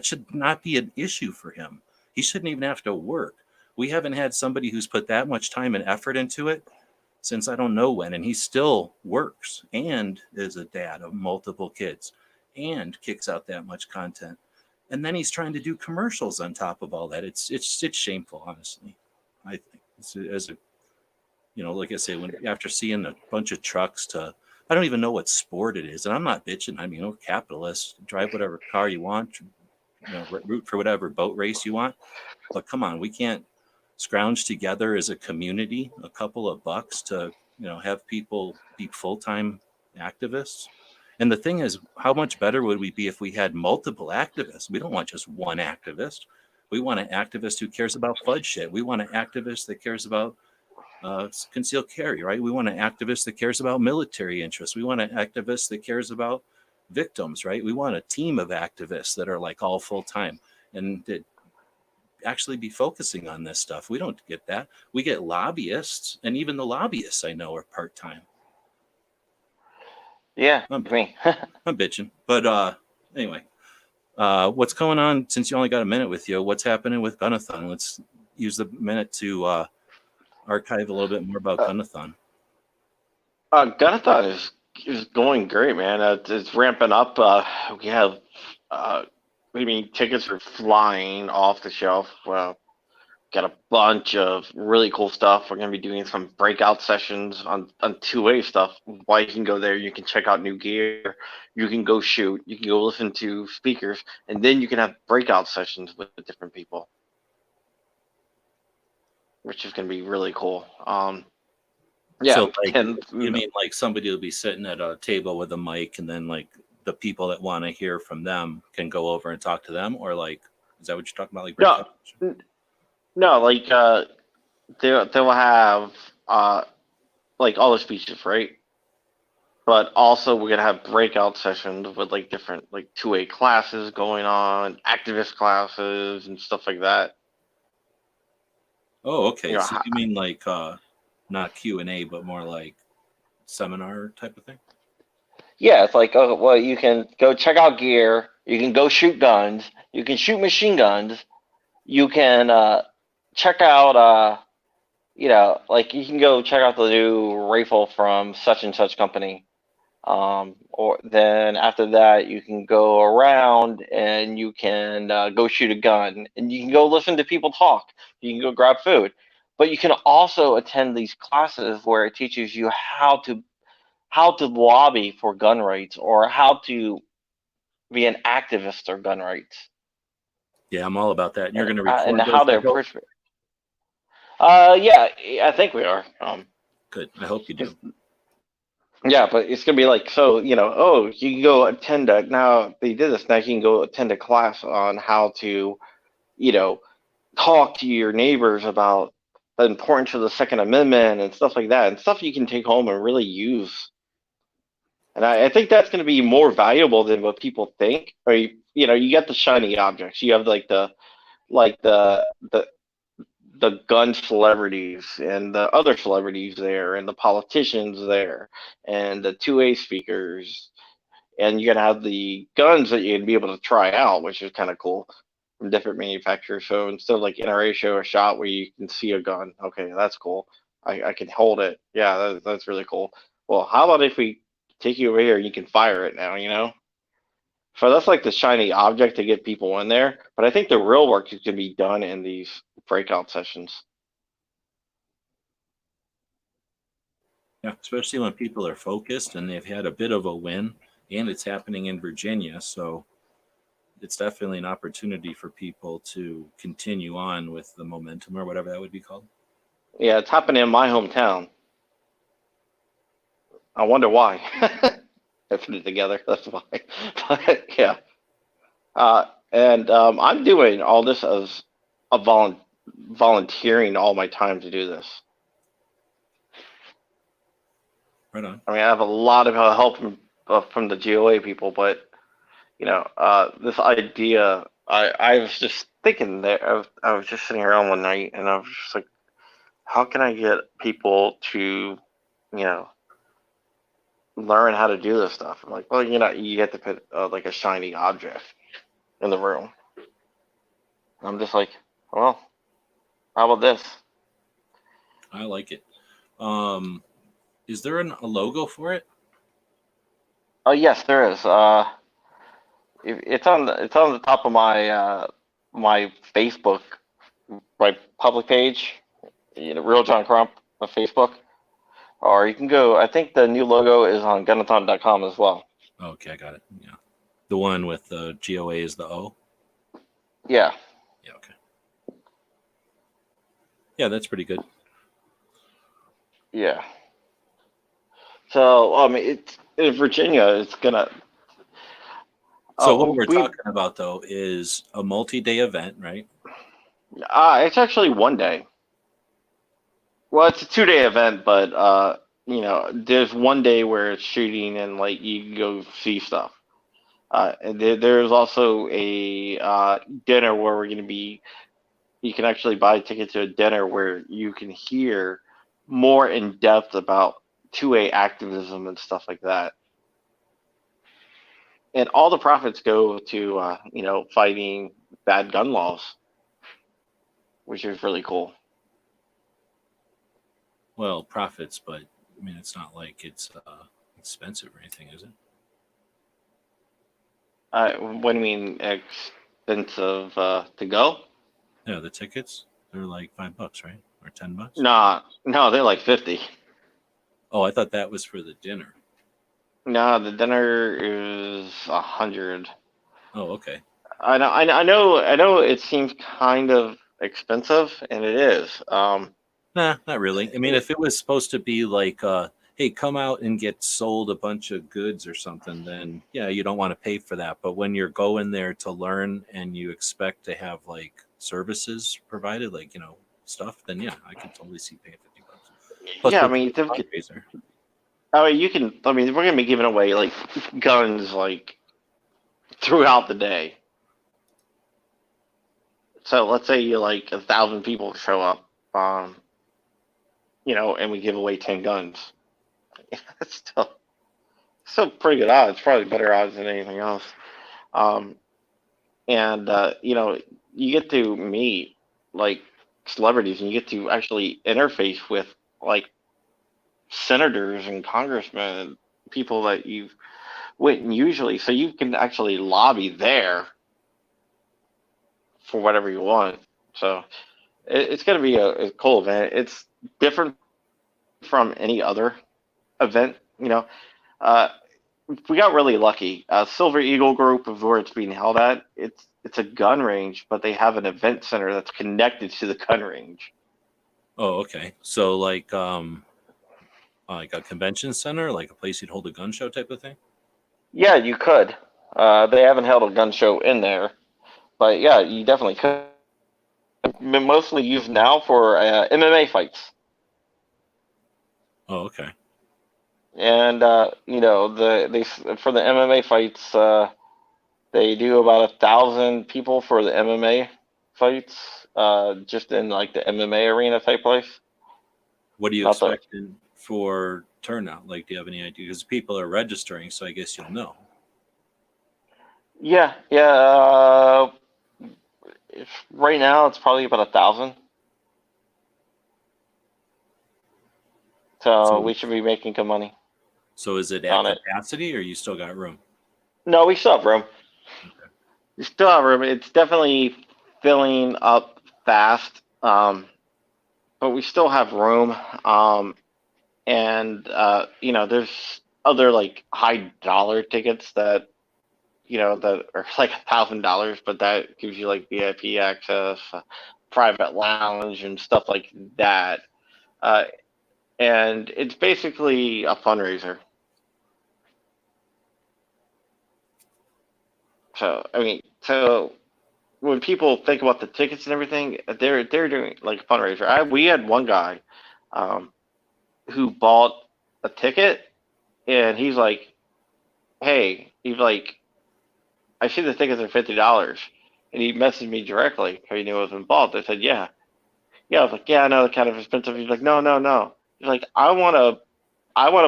should not be an issue for him. He shouldn't even have to work. We haven't had somebody who's put that much time and effort into it since I don't know when, and he still works and is a dad of multiple kids and kicks out that much content. And then he's trying to do commercials on top of all that. It's shameful, honestly. I think as a, like I say, when after seeing a bunch of trucks I don't even know what sport it is, and I'm not bitching. I mean, capitalists, drive whatever car you want, root for whatever boat race you want. But come on, we can't scrounge together as a community a couple of bucks to have people be full-time activists. And the thing is, how much better would we be if we had multiple activists? We don't want just one activist. We want an activist who cares about FUD shit. We want an activist that cares about concealed carry, right? We want an activist that cares about military interests. We want an activist that cares about victims, right? We want a team of activists that are like all full-time and that actually be focusing on this stuff. We don't get that. We get lobbyists, and even the lobbyists I know are part-time. Yeah, I'm bitching. But anyway, what's going on since you only got a minute with you? What's happening with Gunathon? Let's use the minute to archive a little bit more about Gunathon. Gunathon is going great, man. It's ramping up. We have tickets are flying off the shelf. Got a bunch of really cool stuff. We're going to be doing some breakout sessions on 2A stuff. Why you can go there, you can check out new gear, you can go shoot, you can go listen to speakers, and then you can have breakout sessions with different people, which is going to be really cool. Yeah, so you mean like somebody will be sitting at a table with a mic, and then like the people that want to hear from them can go over and talk to them, or like, is that what you're talking about? Like No, like they'll have like all the speeches, right? But also we're gonna have breakout sessions with like different like 2A classes going on, activist classes and stuff like that. Oh, okay. So you mean like not Q&A, but more like seminar type of thing? Yeah, it's like, oh, well, you can go check out gear, you can go shoot guns, you can shoot machine guns, you can check out like you can go check out the new rifle from such and such company. Or then after that you can go around and you can go shoot a gun, and you can go listen to people talk, you can go grab food, but you can also attend these classes where it teaches you how to lobby for gun rights, or how to be an activist for gun rights. Yeah, I'm all about that. And you're going to record and those how to approach it. Yeah, I think we are. Good. I hope you do. Yeah, but it's gonna be like, so you can go attend now they did this. Now you can go attend a class on how to, talk to your neighbors about the importance of the Second Amendment and stuff like that, and stuff you can take home and really use. And I think that's going to be more valuable than what people think. Or you get the shiny objects. You have like the gun celebrities and the other celebrities there, and the politicians there, and the 2A speakers, and you're gonna have the guns that you'd be able to try out, which is kind of cool, from different manufacturers. So instead of like NRA show a shot where you can see a gun, okay, that's cool. I can hold it. Yeah, that's really cool. Well, how about if we take you over here and you can fire it now, So that's like the shiny object to get people in there. But I think the real work is going to be done in these breakout sessions. Yeah, especially when people are focused and they've had a bit of a win, and it's happening in Virginia. So it's definitely an opportunity for people to continue on with the momentum, or whatever that would be called. Yeah, it's happening in my hometown. I wonder why. I put it together. That's why. But yeah. And I'm doing all this as a volunteering all my time to do this. Right on. I mean, I have a lot of help from the GOA people, but this idea, I was just thinking there. I was just sitting around one night, and I was just like, how can I get people to, you know, learn how to do this stuff? I'm like, well, you have to put like a shiny object in the room. I'm just like, well, how about this? I like it. Is there a logo for it? Oh yes, there is. It's on the top of my Facebook, my public page. Real John Crump on Facebook. Or you can go. I think the new logo is on Gunathon.com as well. Okay, I got it. Yeah, the one with the GOA is the O. Yeah. Yeah. Okay. Yeah, that's pretty good. Yeah. So I mean, it's in Virginia. It's gonna. So what we're talking about though is a multi-day event, right? It's actually one day. Well, it's a 2-day event, but there's one day where it's shooting and like you can go see stuff. And there's also a dinner where we're going to be. You can actually buy a ticket to a dinner where you can hear more in depth about 2A activism and stuff like that. And all the profits go to fighting bad gun laws, which is really cool. Well, profits, but I mean, it's not like it's expensive or anything, is it? What do you mean expensive to go? Yeah, the tickets, they're like $5, right? Or $10? No, they're like 50. Oh, I thought that was for the dinner. No, the dinner is 100. Oh, okay. I know. It seems kind of expensive, and it is. Nah, not really. I mean, if it was supposed to be like, hey, come out and get sold a bunch of goods or something, then yeah, you don't want to pay for that. But when you're going there to learn and you expect to have like services provided, like stuff, then yeah, I can totally see paying $50. Plus, Yeah, I with mean, the fundraiser. you can. I mean, we're gonna be giving away like guns like throughout the day. So let's say you like 1,000 people show up, and we give away 10 guns. That's still pretty good odds. Probably better odds than anything else. And you get to meet like celebrities, and you get to actually interface with like senators and congressmen and people that you wouldn't usually. So you can actually lobby there for whatever you want. So it's going to be a cool event. It's different from any other event. We got really lucky. Silver Eagle Group is where it's being held at. It's a gun range, but they have an event center that's connected to the gun range. Oh, okay. So like a convention center, like a place you'd hold a gun show type of thing. Yeah, you could. They haven't held a gun show in there, but yeah, you definitely could. Been mostly used now for MMA fights. Oh, okay. And they for the MMA fights, they do about 1,000 people for the MMA fights, just in like the MMA arena type place. What are you expecting for turnout? Like, do you have any idea? Because people are registering, so I guess you'll know. Yeah. Right now, it's probably about 1,000. So we should be making good money. So is it at capacity, or you still got room? No, we still have room. Okay. We still have room. It's definitely filling up fast, but we still have room. There's other like high dollar tickets that that are like $1,000, but that gives you like VIP access, private lounge, and stuff like that. And it's basically a fundraiser. So when people think about the tickets and everything, they're doing like a fundraiser. We had one guy who bought a ticket, and he's like, "Hey," he's like, "I see the tickets are $50," and he messaged me directly because he knew I was involved. I said, "Yeah, yeah." I was like, "Yeah, I know they're kind of expensive." He's like, "No, no, no." He's like, I want to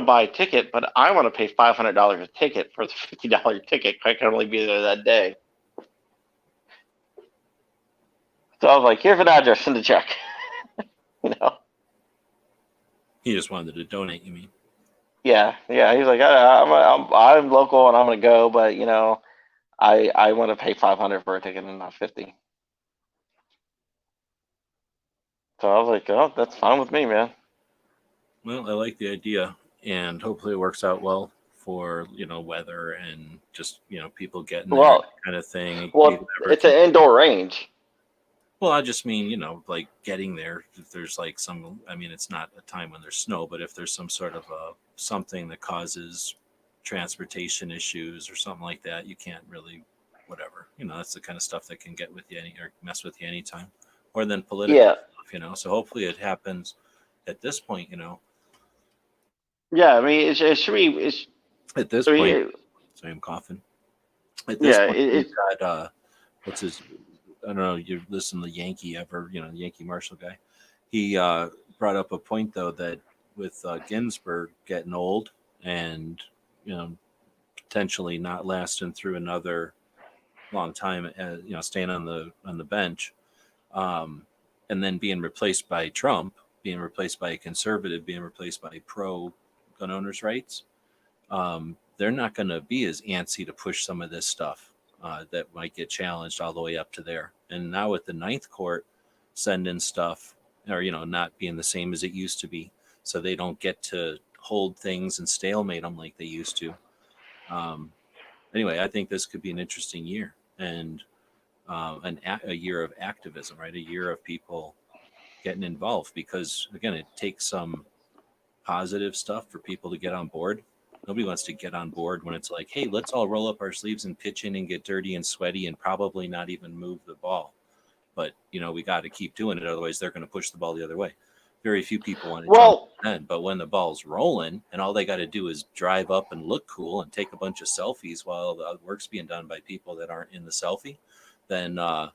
buy a ticket, but I want to pay $500 a ticket for the $50 ticket. I can only be there that day." So I was like, "Here's an address, send a check." you know? He just wanted to donate. You mean? Yeah, yeah. He's like, I'm local and I'm gonna go, but I want to pay 500 for a ticket and not 50. So I was like, "Oh, that's fine with me, man." Well, I like the idea, and hopefully it works out well for weather and just people getting there, Well, kind of thing. well, it's an indoor range. Well, I just mean, like getting there. If there's like I mean, it's not a time when there's snow, but if there's some sort of something that causes transportation issues or something like that, you can't really, whatever. That's the kind of stuff that can get with you or mess with you anytime. Or then political Yeah, stuff. So hopefully it happens at this point. yeah. I mean, it should be. At this I point, mean, sorry, I'm coughing. At this yeah. point, we've got what's his? I don't know. You listen to Yankee ever? The Yankee Marshall guy. He brought up a point though that with Ginsburg getting old and potentially not lasting through another long time, staying on the bench, and then being replaced by Trump, being replaced by a conservative, being replaced by pro gun owners' rights. They're not going to be as antsy to push some of this stuff that might get challenged all the way up to there. And now with the Ninth Court sending stuff, or not being the same as it used to be, so they don't get to hold things and stalemate them like they used to. Anyway, I think this could be an interesting year, and a year of activism, right? A year of people getting involved, because again, it takes some positive stuff for people to get on board. Nobody wants to get on board when it's like, hey, let's all roll up our sleeves and pitch in and get dirty and sweaty and probably not even move the ball. But we got to keep doing it, otherwise they're going to push the ball the other way. Very few people want to jump in, but when the ball's rolling and all they got to do is drive up and look cool and take a bunch of selfies while the work's being done by people that aren't in the selfie, then you know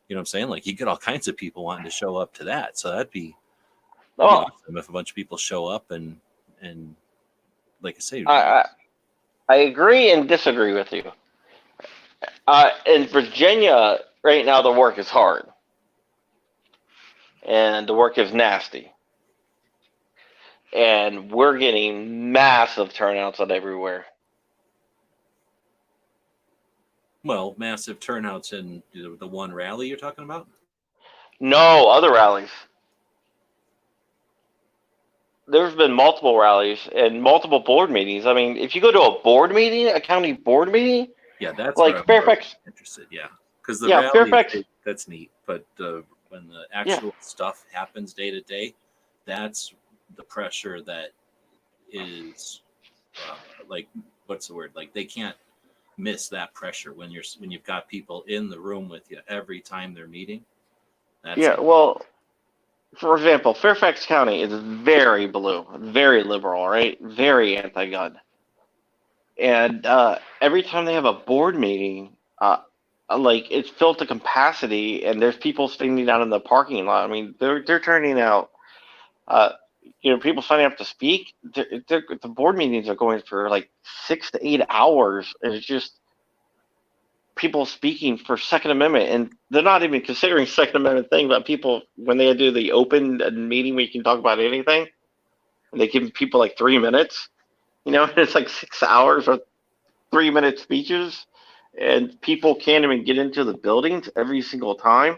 what I'm saying? Like, you get all kinds of people wanting to show up to that. So that'd be awesome if a bunch of people show up and like I say, I agree and disagree with you. In Virginia, right now, the work is hard. And the work is nasty. And we're getting massive turnouts on everywhere. Well, massive turnouts in the one rally you're talking about? No, other rallies. There's been multiple rallies and multiple board meetings. I mean, if you go to a board meeting, a county board meeting, yeah, that's like what I'm Fairfax. Interested, yeah, because the rally, Fairfax. That's neat, but when the actual stuff happens day to day, that's the pressure that is like, what's the word? Like, they can't miss that pressure when you've got people in the room with you every time they're meeting. Well, for example, Fairfax County is very blue, very liberal, right? Very anti-gun. And every time they have a board meeting, like, it's filled to capacity, and there's people standing out in the parking lot. I mean, they're turning out, people signing up to speak. The board meetings are going for like 6 to 8 hours, and it's just people speaking for Second Amendment, and they're not even considering Second Amendment thing. But people, when they do the open meeting where you can talk about anything, and they give people like 3 minutes, and it's like 6 hours or 3-minute speeches, and people can't even get into the buildings every single time.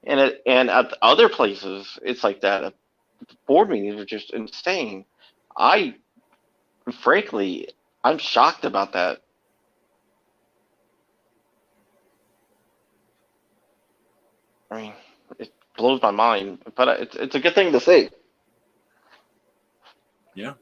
And at other places, it's like that. Board meetings are just insane. Frankly, I'm shocked about that. I mean, it blows my mind, but it's a good thing to see. Yeah.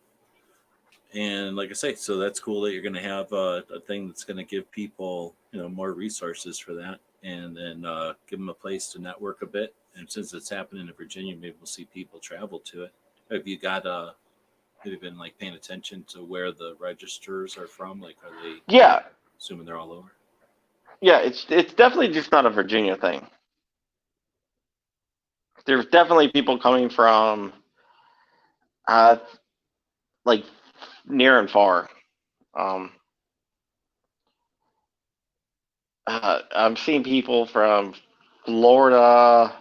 And like I say, so that's cool that you're going to have a thing that's going to give people, more resources for that, and then give them a place to network a bit. And since it's happening in Virginia, maybe we'll see people travel to it. Have you got Have you been like paying attention to where the registers are from? Like, are they Yeah, assuming they're all over? yeah, it's definitely just not a Virginia thing. There's definitely people coming from uh like near and far. Um, I'm seeing people from Florida,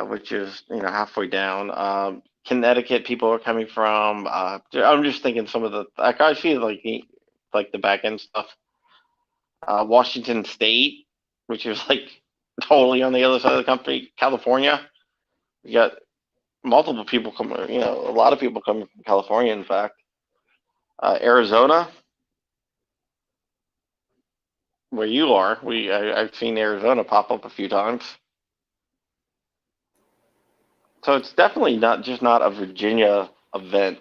which is halfway down. Connecticut, people are coming from. I'm just thinking some of the like I see like the back end stuff. Washington State, which is like totally on the other side of the country. California, we got multiple people coming. A lot of people coming from California. In fact, Arizona, where you are, I've seen Arizona pop up a few times. So it's definitely not a Virginia event,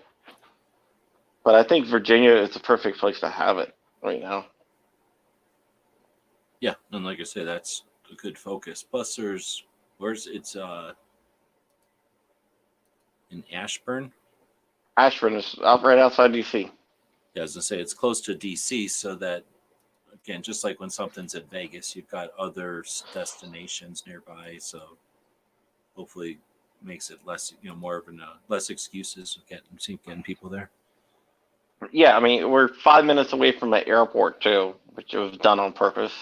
but I think Virginia is the perfect place to have it right now. Yeah, and like I said, that's a good focus. Plus, it's in Ashburn. Ashburn is out right outside DC. Yeah, as I say, it's close to DC, so that again, just like when something's in Vegas, you've got other destinations nearby. So hopefully, makes it less, more of less excuses of getting people there. Yeah, I mean we're 5 minutes away from the airport too, which was done on purpose.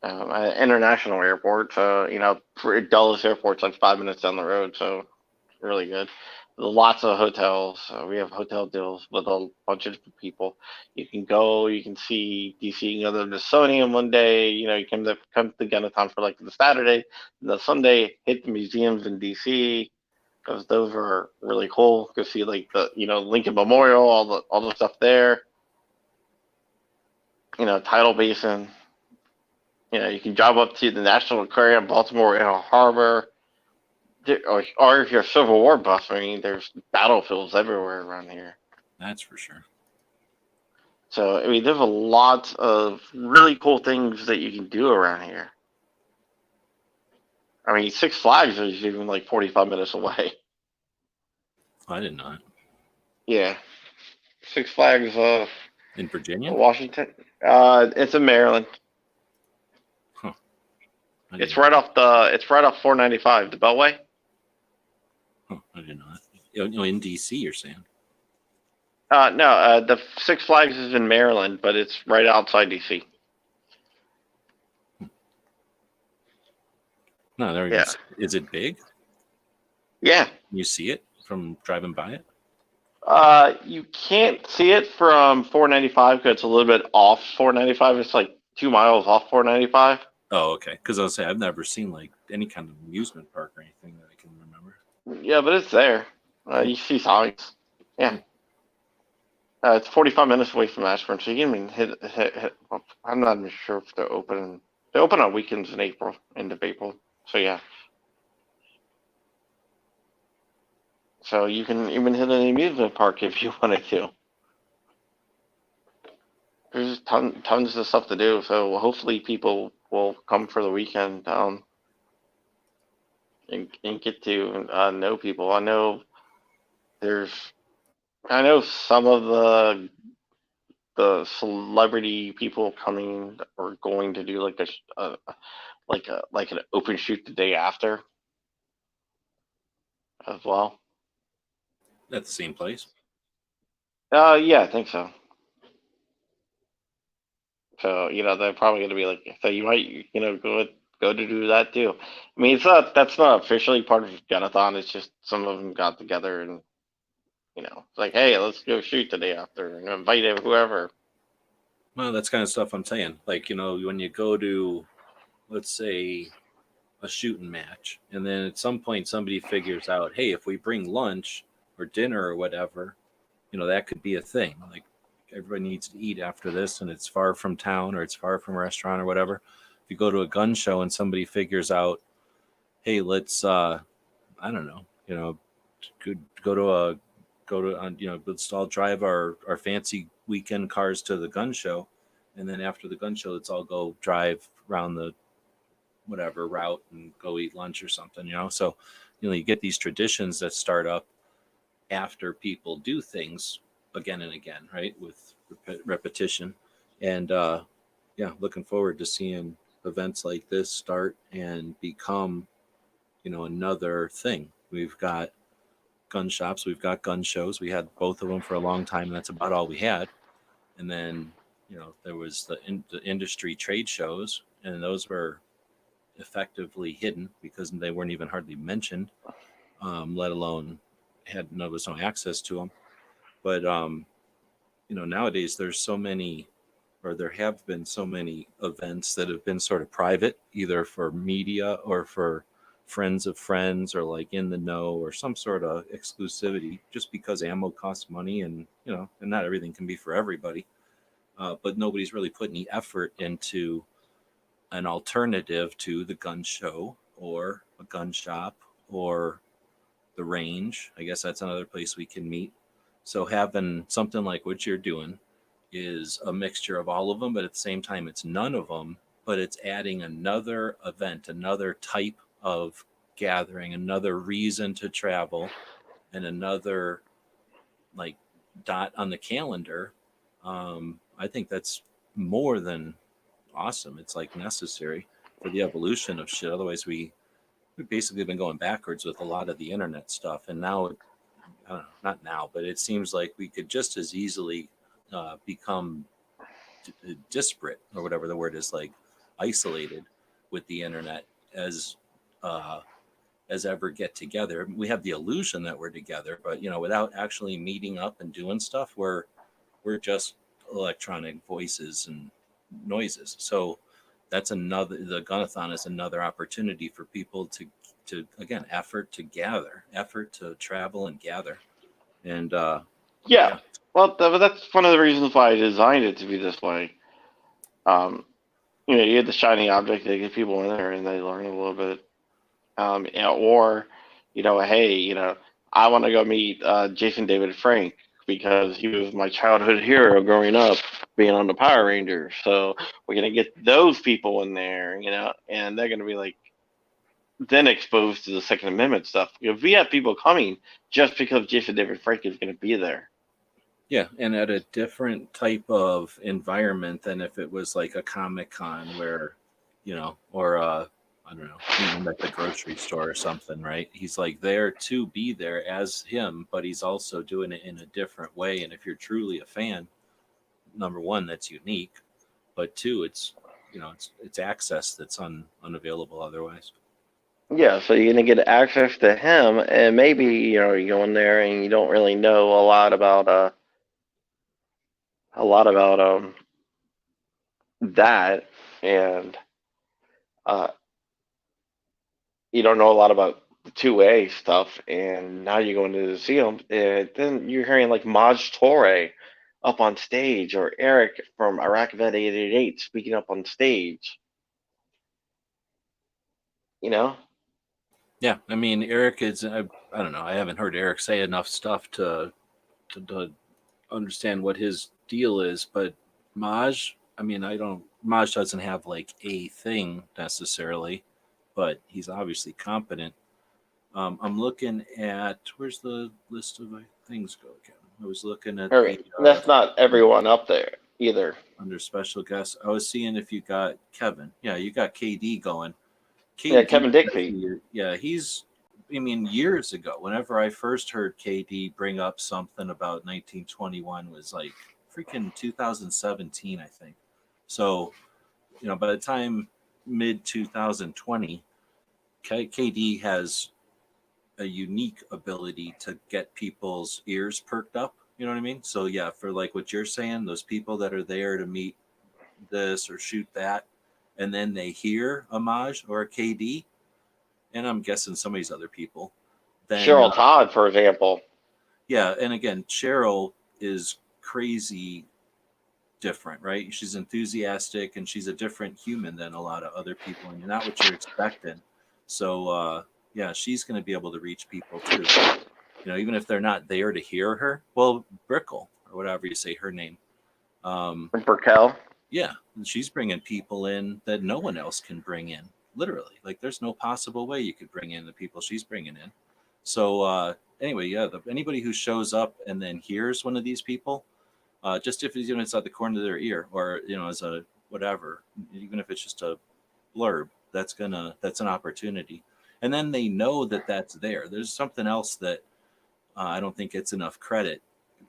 An international airport, so Dulles Airport's like 5 minutes down the road, so it's really good. Lots of hotels. We have hotel deals with a bunch of different people. You can go, you can see DC, you can go to the Smithsonian one day. You come to Gunnatown for like the Saturday, and the Sunday hit the museums in DC because those are really cool. Go see like the Lincoln Memorial, all the stuff there. Tidal Basin. You can drive up to the National Aquarium, Baltimore Inner Harbor, or if you're a Civil War buff, I mean, there's battlefields everywhere around here. That's for sure. So, I mean, there's a lot of really cool things that you can do around here. I mean, Six Flags is even like 45 minutes away. I didn't know it. Yeah. Six Flags, In Virginia? Washington. It's in Maryland. Huh. It's right off 495, the Beltway. Huh, I didn't know that. In DC, you're saying? No, the Six Flags is in Maryland, but it's right outside DC. No, there. Yeah. Is it big? Yeah. Can you see it from driving by it? You can't see it from 495 because it's a little bit off 495. It's like 2 miles off 495. Oh, okay. Because I was saying I've never seen like any kind of amusement park or anything that I can remember. Yeah, but it's there. You see signs. Yeah. It's 45 minutes away from Ashburn, so you can even hit. I'm not even sure if they're open. They open on weekends in April, end of April. So yeah. So you can even hit an amusement park if you wanted to. There's tons of stuff to do. So hopefully people will come for the weekend and get to know people. I know some of the celebrity people coming or going to do like like an open shoot the day after as well. At the same place? Yeah, I think so. So they're probably going to be like, so you might go to do that too. I mean, that's not officially part of Gunathon. It's just some of them got together and it's like, hey, let's go shoot the day after and invite whoever. Well, that's kind of stuff I'm saying. Like, when you go to, let's say, a shooting match, and then at some point somebody figures out, hey, if we bring lunch or dinner or whatever, that could be a thing. Like, everybody needs to eat after this, and it's far from town or it's far from a restaurant or whatever. If you go to a gun show and somebody figures out, hey, let's, I don't know, let's all drive our fancy weekend cars to the gun show, and then after the gun show, let's all go drive around the whatever route and go eat lunch or something. So you get these traditions that start up after people do things again and again, right? With repetition. And looking forward to seeing events like this start and become, another thing. We've got gun shops, we've got gun shows. We had both of them for a long time, and that's about all we had. And then, there was the industry trade shows, and those were effectively hidden because they weren't even hardly mentioned, let alone there was no access to them. But nowadays there's so many, or there have been so many events that have been sort of private, either for media or for friends of friends, or like in the know, or some sort of exclusivity, just because ammo costs money, and and not everything can be for everybody. But nobody's really put any effort into an alternative to the gun show or a gun shop or the range. I guess that's another place we can meet. So having something like what you're doing is a mixture of all of them, but at the same time, it's none of them, but it's adding another event, another type of gathering, another reason to travel, and another like dot on the calendar. I think that's more than awesome. It's like necessary for the evolution of shit. Otherwise, we've basically been going backwards with a lot of the internet stuff. And now, I don't know, not now, but it seems like we could just as easily become disparate, or whatever the word is, like isolated with the internet as ever get together. We have the illusion that we're together, but without actually meeting up and doing stuff, we're just electronic voices and noises. So that's the Gunathon is another opportunity for people to again, effort to gather, effort to travel and gather. And Yeah. Well, that's one of the reasons why I designed it to be this way. You have the shiny object, they get people in there and they learn a little bit. Or, hey, I want to go meet Jason David Frank because he was my childhood hero growing up being on the Power Rangers. So we're going to get those people in there, and they're going to be like, then exposed to the Second Amendment stuff. If we have people coming just because Jason David Frank is going to be there. Yeah, and at a different type of environment than if it was like a Comic-Con where, or I don't know, even at the grocery store or something, right? He's like there to be there as him, but he's also doing it in a different way. And if you're truly a fan, number one, that's unique, but two, it's it's access that's unavailable otherwise. Yeah, so you're gonna get access to him, and maybe you go in there and you don't really know a lot about that, and you don't know a lot about the 2A stuff, and now you go into the museum, and then you're hearing like Maj Toure up on stage, or Eric from Iraq Vet 888 speaking up on stage. Yeah, I mean, Eric is, I don't know, I haven't heard Eric say enough stuff to understand what his deal is, but Maj, I mean, Maj doesn't have like a thing necessarily, but he's obviously competent. I'm looking at, where's the list of things go again? I was looking at that's not everyone up there either. Under special guests. I was seeing if you got Kevin. Yeah, you got KD going. Kevin Digby. Yeah, years ago, whenever I first heard KD bring up something about 1921 was like freaking 2017, I think. So, by the time mid 2020, KD has a unique ability to get people's ears perked up. You know what I mean? So yeah, for like what you're saying, those people that are there to meet this or shoot that, and then they hear a Maj or a KD, and I'm guessing some of these other people. Then, Cheryl Todd, for example. Yeah, and again, Cheryl is crazy different, right? She's enthusiastic and she's a different human than a lot of other people, and not what you're expecting. So yeah, she's going to be able to reach people too. Even if they're not there to hear her. Well, Brickle, or whatever you say her name. Brickell. Yeah, she's bringing people in that no one else can bring in. literally. Like there's no possible way you could bring in the people she's bringing in. So anyway, yeah, anybody who shows up and then hears one of these people, just if it's at the corner of their ear or as a whatever, even if it's just a blurb, that's an opportunity. And then they know that that's there. There's something else that I don't think gets enough credit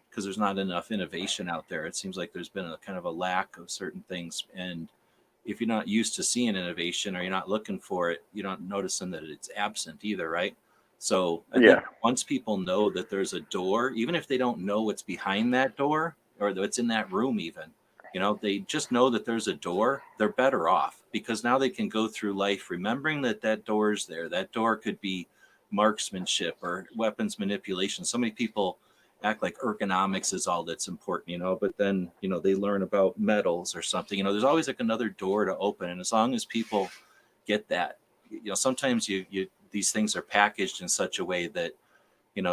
because there's not enough innovation out there. It seems like there's been a kind of a lack of certain things. And if you're not used to seeing innovation or you're not looking for it, you're not noticing that it's absent either, right? So I think once people know that there's a door, even if they don't know what's behind that door or what's in that room even, they just know that there's a door, they're better off because now they can go through life remembering that that door is there. That door could be marksmanship or weapons manipulation. So many people act like ergonomics is all that's important, but then, they learn about metals or something. There's always like another door to open. And as long as people get that, sometimes these things are packaged in such a way that,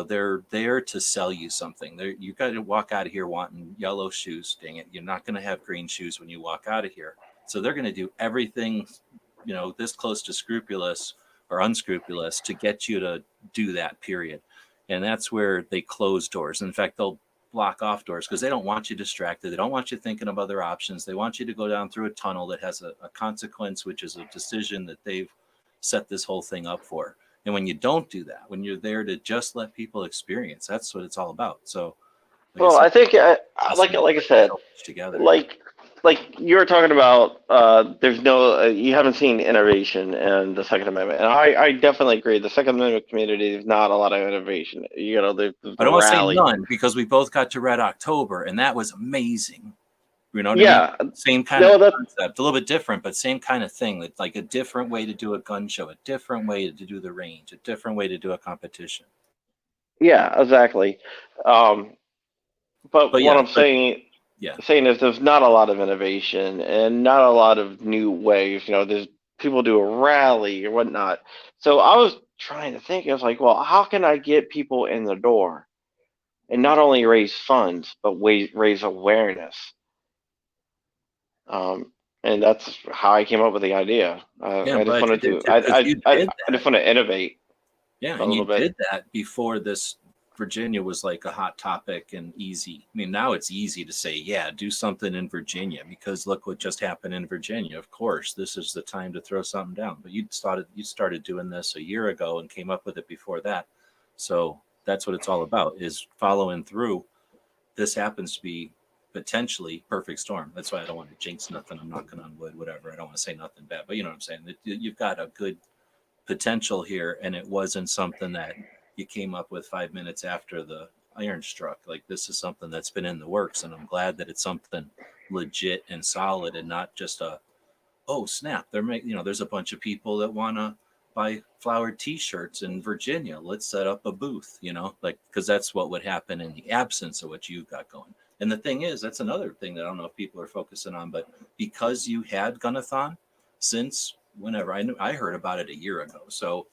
they're there to sell you something. You got to walk out of here wanting yellow shoes. Dang it. You're not going to have green shoes when you walk out of here. So they're going to do everything, this close to scrupulous or unscrupulous to get you to do that, period. And that's where they close doors. In fact, they'll block off doors because they don't want you distracted. They don't want you thinking of other options. They want you to go down through a tunnel that has a consequence, which is a decision that they've set this whole thing up for. And when you don't do that, when you're there to just let people experience, that's what it's all about. So, I think, like I said, together. Like you were talking about, there's no, you haven't seen innovation in the Second Amendment, and I definitely agree. The Second Amendment community is not a lot of innovation. The I don't want to say rally. none because we both got to Red October, and that was amazing. You know what Yeah. I mean? Same kind of concept, a little bit different, but same kind of thing. Like a different way to do a gun show, a different way to do the range, a different way to do a competition. Yeah, exactly. But But yeah, what I'm saying is there's not a lot of innovation and not a lot of new ways. There's people do a rally or whatnot. So I was trying to think. I was like, well, how can I get people in the door and not only raise funds but raise awareness? And that's how I came up with the idea. I just wanted to. I just want to innovate. Yeah, and you did that before this. Virginia was like a hot topic and easy. I mean, now it's easy to say, yeah, do something in Virginia because look what just happened in Virginia. Of course, this is the time to throw something down. But you started doing this a year ago and came up with it before that. So that's what it's all about, is following through. This happens to be potentially perfect storm. That's why I don't want to jinx nothing. I'm knocking on wood, whatever. I don't want to say nothing bad, but you know what I'm saying? You've got a good potential here, and it wasn't something that you came up with 5 minutes after the iron struck. Like, this is something that's been in the works, and I'm glad that it's something legit and solid and not just oh snap, there's a bunch of people that want to buy flowered t-shirts in Virginia. Let's set up a booth, because that's what would happen in the absence of what you've got going. And the thing is, that's another thing that I don't know if people are focusing on, but because you had Gunathon since whenever I heard about it a year ago. So,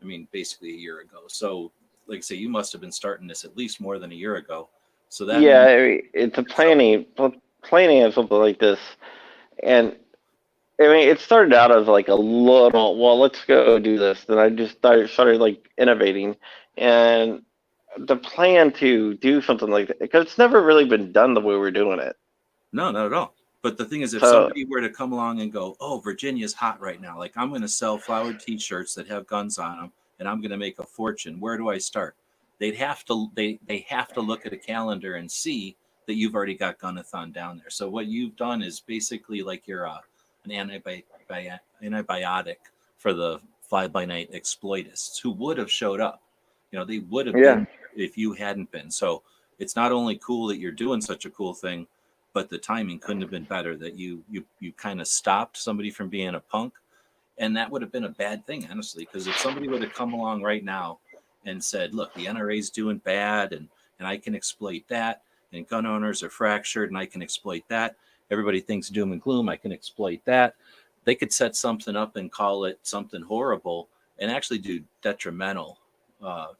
I mean, basically a year ago. So, like I say, you must have been starting this at least more than a year ago. So that it's a planning of something like this, and I mean, it started out as like a little, well, let's go do this. Then I just started like innovating, and the plan to do something like that, because it's never really been done the way we're doing it. No, not at all. But the thing is, if somebody were to come along and go, oh, Virginia's hot right now, like I'm going to sell flowered t-shirts that have guns on them and I'm going to make a fortune, where do I start? They'd have to, they have to look at a calendar and see that you've already got Gunathon down there. So what you've done is basically like you're an antibiotic for the fly-by-night exploitists who would have showed up. They would have been there if you hadn't been. So it's not only cool that you're doing such a cool thing, but the timing couldn't have been better, that you kind of stopped somebody from being a punk. And that would have been a bad thing, honestly, because if somebody would have come along right now and said, look, the NRA's doing bad and I can exploit that, and gun owners are fractured and I can exploit that. Everybody thinks doom and gloom, I can exploit that. They could set something up and call it something horrible and actually do detrimental harm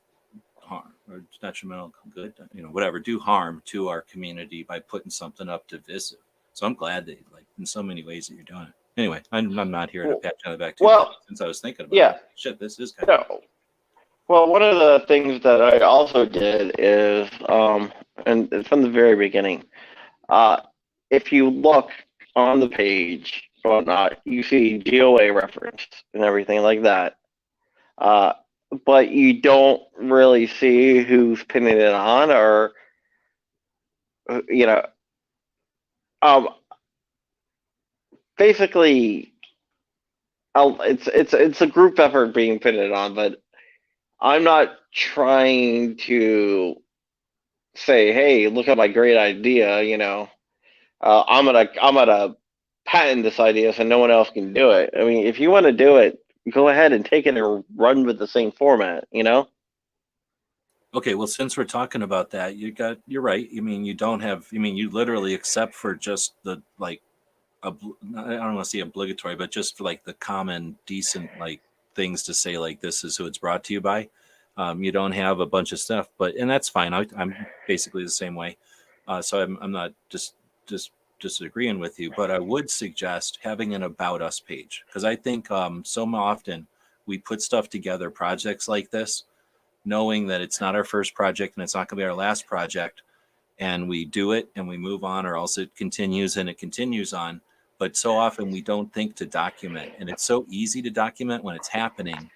or detrimental good, whatever, do harm to our community by putting something up divisive. So I'm glad that, like, in so many ways that you're doing it. Anyway, I'm not here to pat you on the back too Well, much, since I was thinking about yeah. it. Shit, this is kind of No. Well, one of the things that I also did is, and it's from the very beginning, uh, if you look on the page or whatnot, you see GOA referenced and everything like that. Uh, but you don't really see who's pinning it on, or you know, um, basically, it's a group effort being pinned on, but I'm not trying to say, hey, look at my great idea, I'm gonna patent this idea so no one else can do it. I mean, if you want to do it, go ahead and take it and run with the same format. okay. Well, since we're talking about that, you're right. I mean, you don't have. I mean, you literally, except for just the like, I don't want to say obligatory, but just for like the common, decent like things to say, like this is who it's brought to you by. You don't have a bunch of stuff, and that's fine. I'm basically the same way. So I'm not just disagreeing with you, but I would suggest having an about us page, because I think so often we put stuff together, projects like this, knowing that it's not our first project and it's not going to be our last project, and we do it and we move on, or else it continues and it continues on. But so often we don't think to document, and it's so easy to document when it's happening.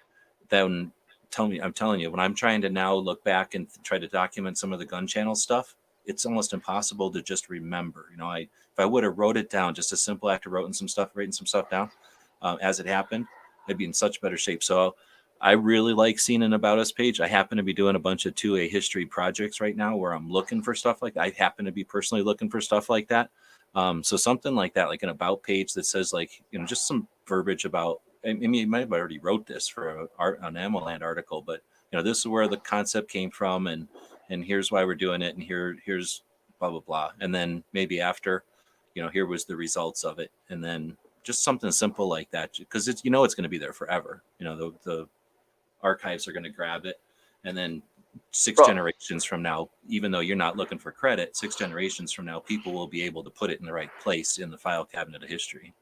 Then I'm telling you, when I'm trying to now look back and try to document some of the gun channel stuff, it's almost impossible to just remember. If I would have wrote it down, just a simple act of writing some stuff down as it happened, I'd be in such better shape. So I really like seeing an about us page. I happen to be doing a bunch of 2A history projects right now where I'm looking for stuff like that. I happen to be personally looking for stuff like that. So something like that, like an about page that says like, just some verbiage about, I mean, you might have already wrote this for an AmmoLand article, but this is where the concept came from, and here's why we're doing it, and here's blah, blah, blah. And then maybe after, here was the results of it. And then just something simple like that, because it's going to be there forever. The archives are going to grab it, and then six generations from now, even though you're not looking for credit, 6 generations from now, people will be able to put it in the right place in the file cabinet of history.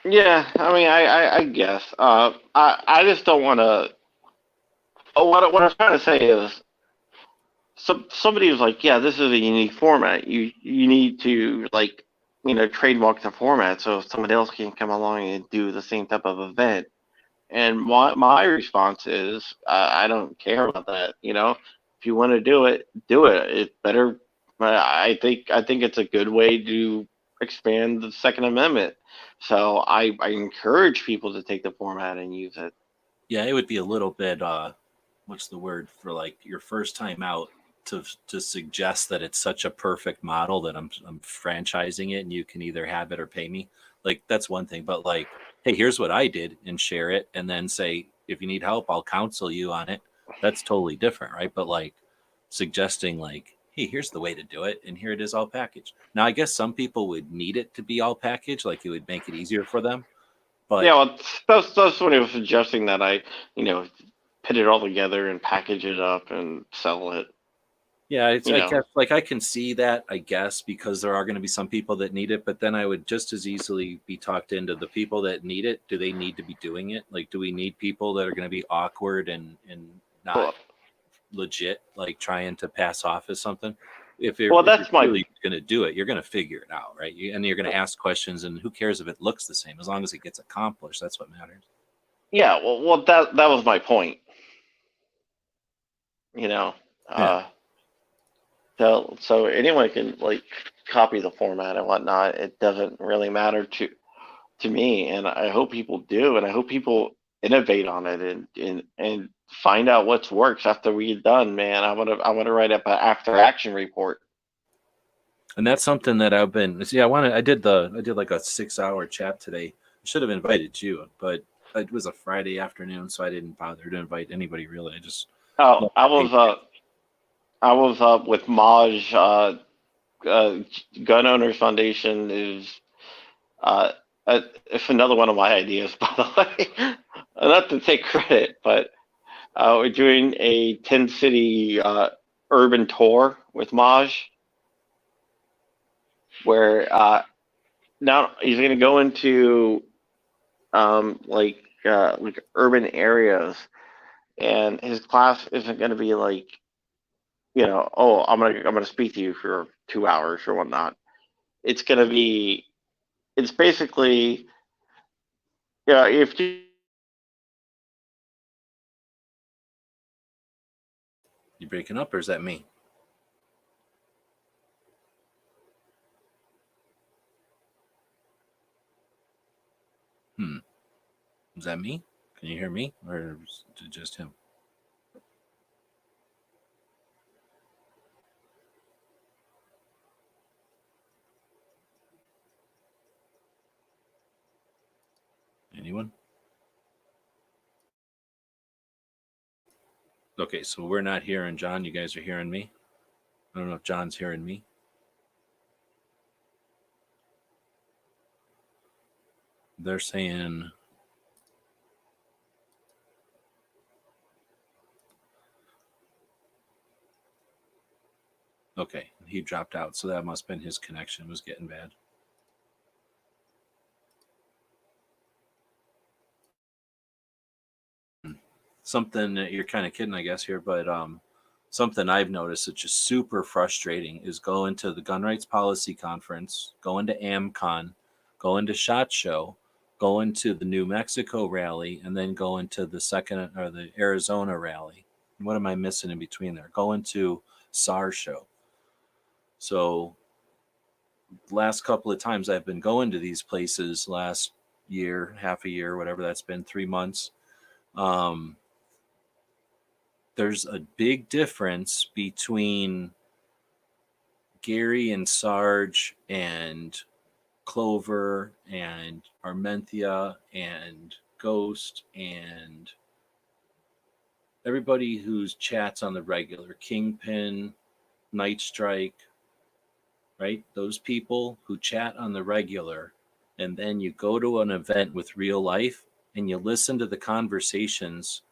Yeah, I mean, I guess. I just don't want to. Oh, what I'm trying to say is, somebody was like, yeah, this is a unique format. You need to trademark the format so somebody else can come along and do the same type of event. And my response is, I don't care about that. If you want to do it, do it. It's better. I think it's a good way to expand the Second Amendment. So I encourage people to take the format and use it. Yeah, it would be a little bit what's the word for like your first time out to suggest that it's such a perfect model that I'm franchising it and you can either have it or pay me. Like that's one thing, but like, hey, here's what I did, and share it, and then say, if you need help, I'll counsel you on it. That's totally different, right? But like suggesting like, hey, here's the way to do it, and here it is all packaged. Now, I guess some people would need it to be all packaged, like it would make it easier for them. But Yeah, well, that's what he was suggesting, that I, put it all together and package it up and sell it. yeah, I guess like I can see that, I guess, because there are going to be some people that need it, but then I would just as easily be talked into the people that need it. Do they need to be doing it? Like, do we need people that are going to be awkward and not legit, like trying to pass off as something? If you're really going to do it, you're going to figure it out, right? And you're going to ask questions, and who cares if it looks the same, as long as it gets accomplished. That's what matters. Yeah, well, that was my point. Yeah. So anyone can copy the format and whatnot. It doesn't really matter to me, and I hope people do, and I hope people innovate on it and find out what works after we're done. Man, I want to write up an after action report. And that's something that I've been. See, I did like a 6-hour chat today. I should have invited you, but it was a Friday afternoon, so I didn't bother to invite anybody really. I was up with Maj. Gun Owners Foundation is it's another one of my ideas, by the way. Not to take credit, but we're doing a 10-city urban tour with Maj, where now he's going to go into like urban areas, and his class isn't going to be like, oh, I'm gonna speak to you for 2 hours or whatnot. It's going to be, it's basically, if you You breaking up, or is that me? Is that me? Can you hear me, or is it just him? Anyone? Okay, so we're not hearing John. You guys are hearing me. I don't know if John's hearing me. They're saying, okay, he dropped out, so that must have been his connection was getting bad. Something that you're kind of kidding, I guess, here, but something I've noticed that's just super frustrating is going to the gun rights policy conference, going to AmCon, going to SHOT Show, going to the New Mexico rally, and then going to the the Arizona rally. What am I missing in between there? Going to SAR Show. So the last couple of times I've been going to these places, last year, half a year, whatever that's been, 3 months, there's a big difference between Gary and Sarge and Clover and Armenthia and Ghost and everybody who's chats on the regular, Kingpin, Night Strike, right? Those people who chat on the regular, and then you go to an event with real life and you listen to the conversations.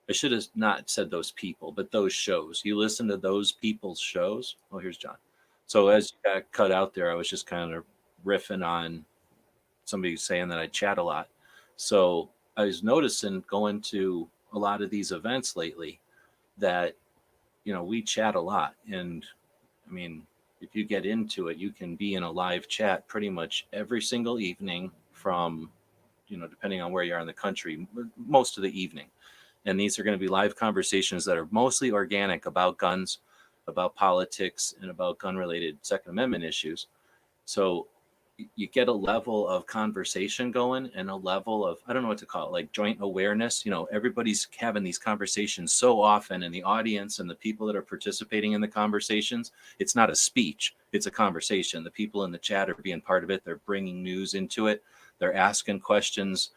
I should have not said those people, but those shows. You listen to those people's shows. Oh, here's John. So as you got cut out there, I was just kind of riffing on somebody saying that I chat a lot. So I was noticing going to a lot of these events lately that, we chat a lot. And I mean, if you get into it, you can be in a live chat pretty much every single evening from, depending on where you are in the country, most of the evening. And these are going to be live conversations that are mostly organic about guns, about politics, and about gun-related Second Amendment issues. So you get a level of conversation going and a level of, I don't know what to call it, like joint awareness. Everybody's having these conversations so often, and the audience and the people that are participating in the conversations, it's not a speech, it's a conversation. The people in the chat are being part of it. They're bringing news into it. They're asking questions.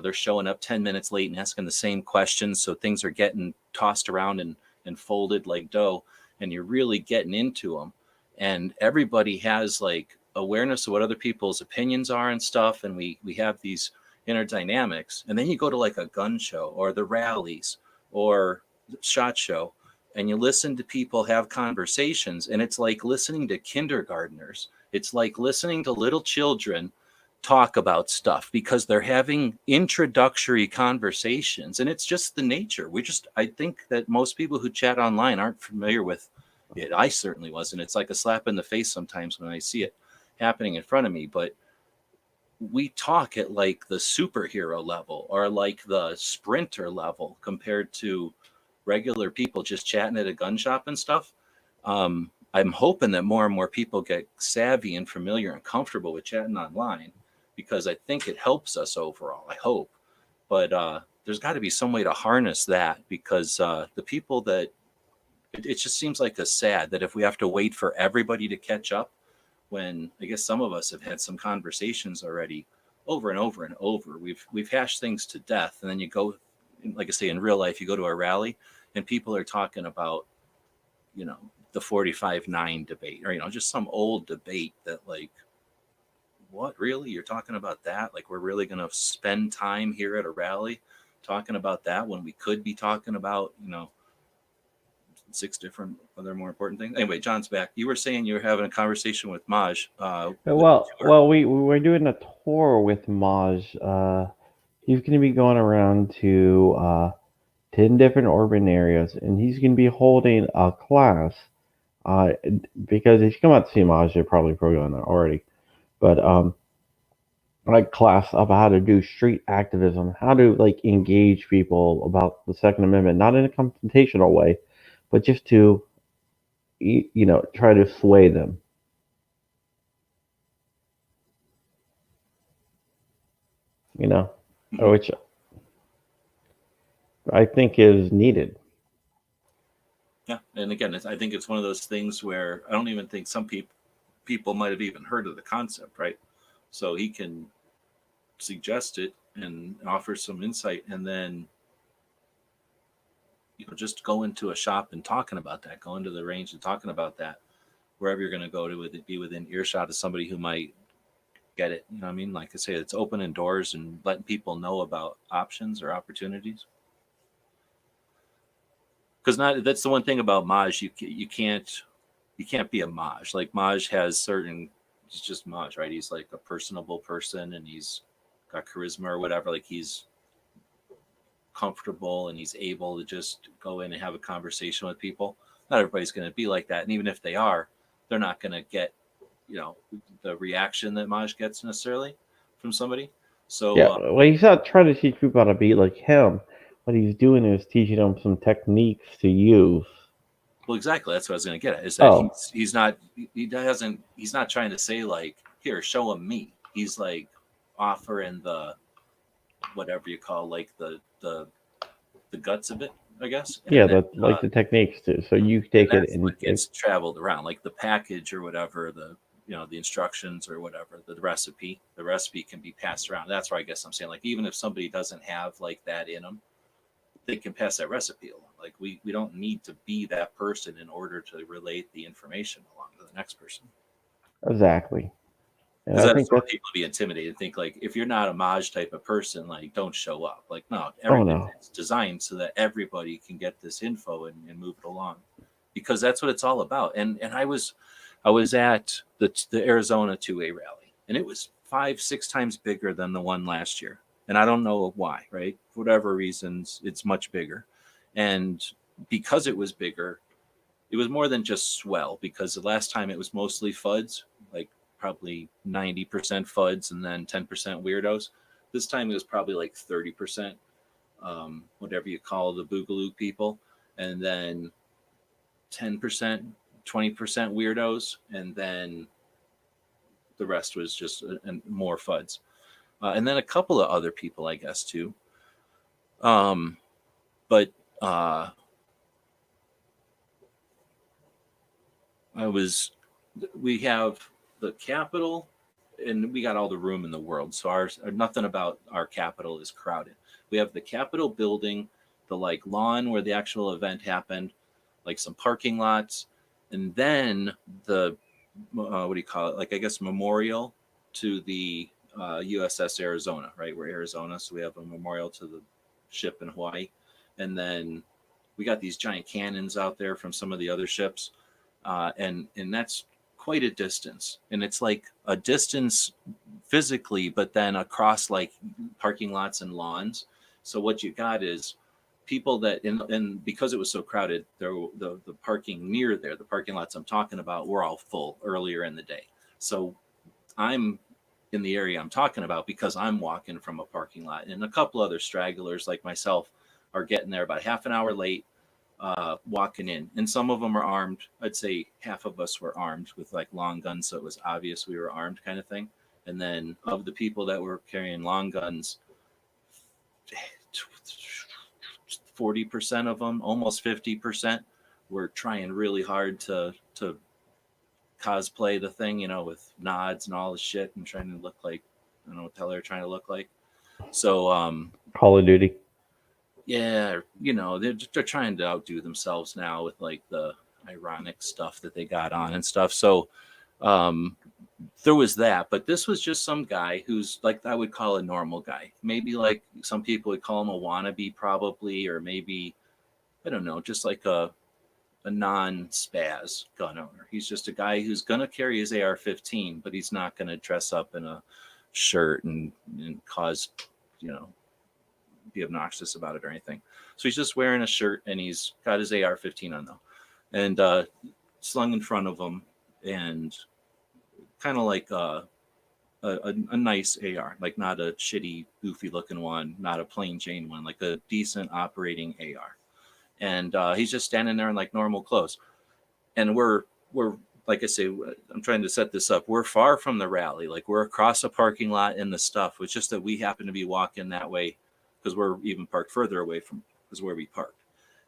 They're showing up 10 minutes late and asking the same questions. So things are getting tossed around and folded like dough, and you're really getting into them. And everybody has like awareness of what other people's opinions are and stuff. And we have these inner dynamics. And then you go to like a gun show or the rallies or SHOT Show, and you listen to people have conversations, and it's like listening to kindergartners. It's like listening to little children talk about stuff because they're having introductory conversations, and it's just the nature. I think that most people who chat online aren't familiar with it. I certainly wasn't. It's like a slap in the face sometimes when I see it happening in front of me, but we talk at like the superhero level or like the sprinter level compared to regular people just chatting at a gun shop and stuff. I'm hoping that more and more people get savvy and familiar and comfortable with chatting online, because I think it helps us overall. I hope. But there's got to be some way to harness that, because the people that it just seems like a sad that if we have to wait for everybody to catch up, when I guess some of us have had some conversations already over and over and over. We've hashed things to death. And then you go, like I say, in real life, you go to a rally and people are talking about, the 45-9 debate, or, just some old debate that, like, what, really? You're talking about that? Like, we're really going to spend time here at a rally talking about that when we could be talking about, 6 different other more important things. Anyway, John's back. You were saying you were having a conversation with Maj. Well, we're doing a tour with Maj. He's going to be going around to 10 different urban areas, and he's going to be holding a class. Because if you come out to see Maj, you're probably going there already. But like class about how to do street activism, how to like engage people about the Second Amendment, not in a confrontational way, but just to try to sway them. Which I think is needed. Yeah, and again, I think it's one of those things where I don't even think some people might have even heard of the concept, right? So he can suggest it and offer some insight, and then just go into a shop and talking about that, go into the range and talking about that, wherever you're going to go to be within earshot of somebody who might get it. You know what I mean? Like I say, it's opening doors and letting people know about options or opportunities. Because that's the one thing about Maj, you can't be a Maj. Like Maj has he's just Maj, right? He's like a personable person, and he's got charisma or whatever. Like he's comfortable and he's able to just go in and have a conversation with people. Not everybody's going to be like that, and even if they are, they're not going to get the reaction that Maj gets necessarily from somebody. So yeah, well, he's not trying to teach people how to be like him. What he's doing is teaching them some techniques to use. Well, exactly. That's what I was going to get at. Is that he's not trying to say like, here, show him me. He's like offering the whatever you call like the guts of it, I guess. And then, the techniques too. So you take it and it's traveled around, like the package or whatever, the instructions or whatever, the recipe can be passed around. That's where I guess I'm saying, like, even if somebody doesn't have like that in them, they can pass that recipe along. Like we don't need to be that person in order to relate the information along to the next person. Exactly. Because I think people be intimidated. Think like, if you're not a Maj type of person, like, don't show up. Like, no, everything's designed so that everybody can get this info and move it along, because that's what it's all about. And I was at the Arizona 2A rally, and it was 5-6 times bigger than the one last year. And I don't know why, right? For whatever reasons, it's much bigger. And because it was bigger, it was more than just swell, because the last time it was mostly FUDs, like probably 90% FUDs and then 10% weirdos. This time it was probably like 30%, whatever you call the Boogaloo people, and then 10%, 20% weirdos, and then the rest was just more FUDs. And then a couple of other people, I guess, too. We have the Capitol, and we got all the room in the world. So nothing about our Capitol is crowded. We have the Capitol building, the like lawn where the actual event happened, like some parking lots, and then the what do you call it? Like, I guess, memorial to the USS Arizona, right? We're Arizona, so we have a memorial to the ship in Hawaii. And then we got these giant cannons out there from some of the other ships. And that's quite a distance. And it's like a distance physically, but then across like parking lots and lawns. So what you got is people that, and because it was so crowded, the parking near there, the parking lots I'm talking about, were all full earlier in the day. So I'm in the area I'm talking about because I'm walking from a parking lot, and a couple other stragglers like myself are getting there about half an hour late, walking in, and some of them are armed. I'd say half of us were armed with like long guns, so it was obvious we were armed, kind of thing. And then of the people that were carrying long guns, 40% of them, almost 50%, were trying really hard to cosplay the thing, with nods and all the shit, and trying to look like, I don't know what the hell they're trying to look like. So Call of Duty. Yeah, they're trying to outdo themselves now with like the ironic stuff that they got on and stuff. So there was that, but this was just some guy who's like, I would call a normal guy. Maybe like some people would call him a wannabe, probably, or maybe, I don't know, just like a a non-spaz gun owner. He's just a guy who's going to carry his AR-15, but he's not going to dress up in a shirt and cause, be obnoxious about it or anything. So he's just wearing a shirt and he's got his AR-15 on though, and slung in front of him, and kind of like a nice AR, like not a shitty, goofy looking one, not a plain Jane one, like a decent operating AR. And he's just standing there in like normal clothes. And we're like I say, I'm trying to set this up. We're far from the rally. Like we're across a parking lot in the stuff. It's just that we happen to be walking that way because we're even parked further away from is where we parked.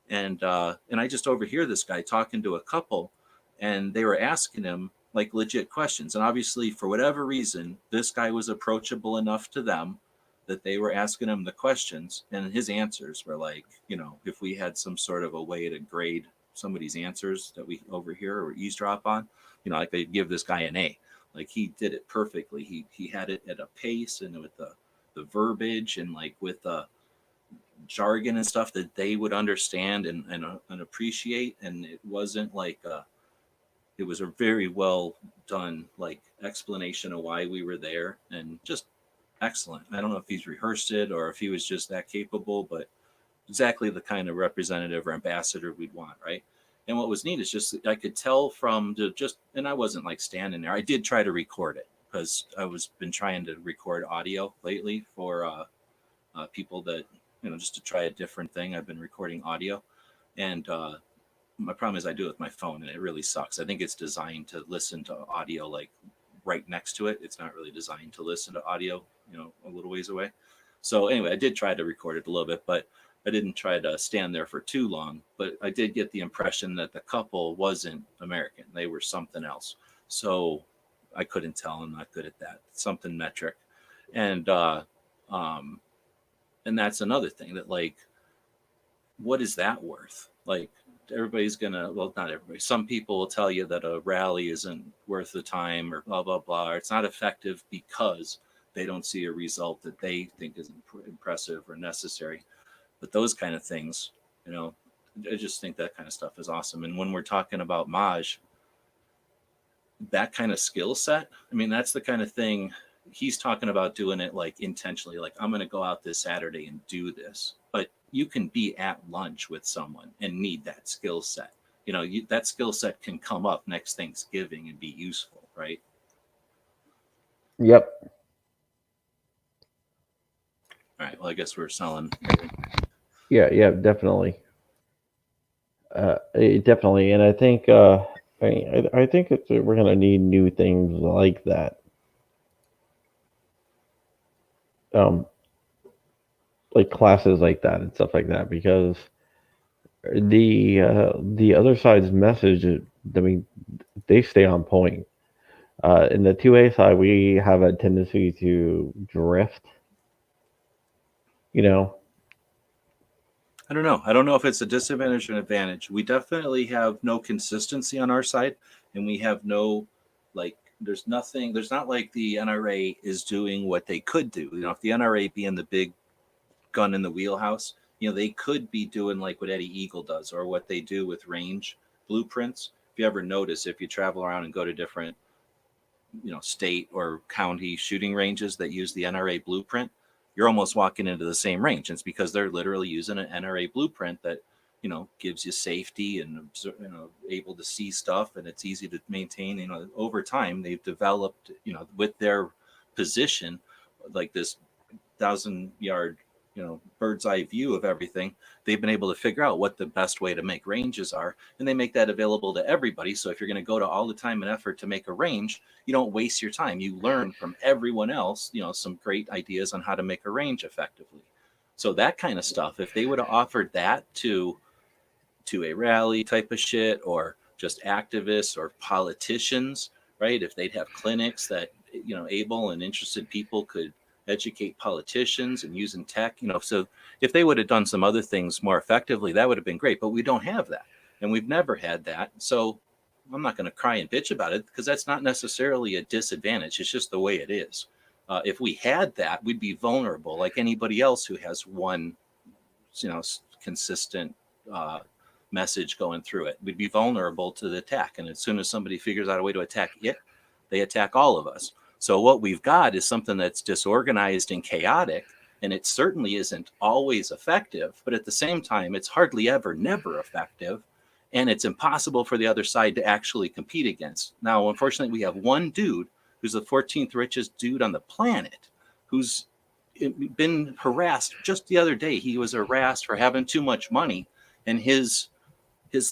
And I just overhear this guy talking to a couple, and they were asking him like legit questions. And obviously, for whatever reason, this guy was approachable enough to them that they were asking him the questions, and his answers were like, if we had some sort of a way to grade somebody's answers that we overhear or eavesdrop on, like they'd give this guy an A. Like he did it perfectly. He had it at a pace and with the verbiage and like with the jargon and stuff that they would understand and appreciate. And it wasn't like it was a very well done like explanation of why we were there, and just excellent. I don't know if he's rehearsed it or if he was just that capable, but exactly the kind of representative or ambassador we'd want, right? And what was neat is just I could tell from and I wasn't like standing there. I did try to record it because been trying to record audio lately for people that just to try a different thing. I've been recording audio, and my problem is I do it with my phone, and it really sucks. I think it's designed to listen to audio like right next to it. It's not really designed to listen to audio, a little ways away. So anyway, I did try to record it a little bit, but I didn't try to stand there for too long. But I did get the impression that the couple wasn't American. They were something else. So I couldn't tell. I'm not good at that. Something metric. And that's another thing that like, what is that worth? Like, everybody's gonna, well, not everybody, some people will tell you that a rally isn't worth the time or blah blah blah, or it's not effective because they don't see a result that they think is impressive or necessary. But those kind of things, I just think that kind of stuff is awesome. And when we're talking about Maj, that kind of skill set, I mean, that's the kind of thing he's talking about, doing it like intentionally, like I'm going to go out this Saturday and do this. But you can be at lunch with someone and need that skill set. That skill set can come up next Thanksgiving and be useful, right? Yep. All right. Well, I guess we're selling. Yeah, definitely. Definitely, and I think I think we're gonna need new things like that. Like classes like that and stuff like that, because the other side's message, I mean, they stay on point. In the 2A side, we have a tendency to drift. I don't know. I don't know if it's a disadvantage or an advantage. We definitely have no consistency on our side, and we have no, like, there's not like the NRA is doing what they could do. If the NRA being the big gun in the wheelhouse, they could be doing like what Eddie Eagle does or what they do with range blueprints. If you ever notice, if you travel around and go to different, state or county shooting ranges that use the NRA blueprint, you're almost walking into the same range. And it's because they're literally using an NRA blueprint that, gives you safety and, able to see stuff, and it's easy to maintain. Over time, they've developed, with their position, like this 1,000-yard, bird's eye view of everything. They've been able to figure out what the best way to make ranges are, and they make that available to everybody. So if you're going to go to all the time and effort to make a range, you don't waste your time. You learn from everyone else, some great ideas on how to make a range effectively. So that kind of stuff, if they would have offered that to a rally type of shit, or just activists or politicians, right? If they'd have clinics that, able and interested people could educate politicians and using tech, so if they would have done some other things more effectively, that would have been great. But we don't have that, and we've never had that. So I'm not going to cry and bitch about it, because that's not necessarily a disadvantage. It's just the way it is. If we had that, we'd be vulnerable like anybody else who has one, consistent, message going through it. We'd be vulnerable to the attack. And as soon as somebody figures out a way to attack it, they attack all of us. So what we've got is something that's disorganized and chaotic, and it certainly isn't always effective, but at the same time, it's hardly ever never effective, and it's impossible for the other side to actually compete against. Now, unfortunately, we have one dude who's the 14th richest dude on the planet who's been harassed. Just the other day, he was harassed for having too much money, and his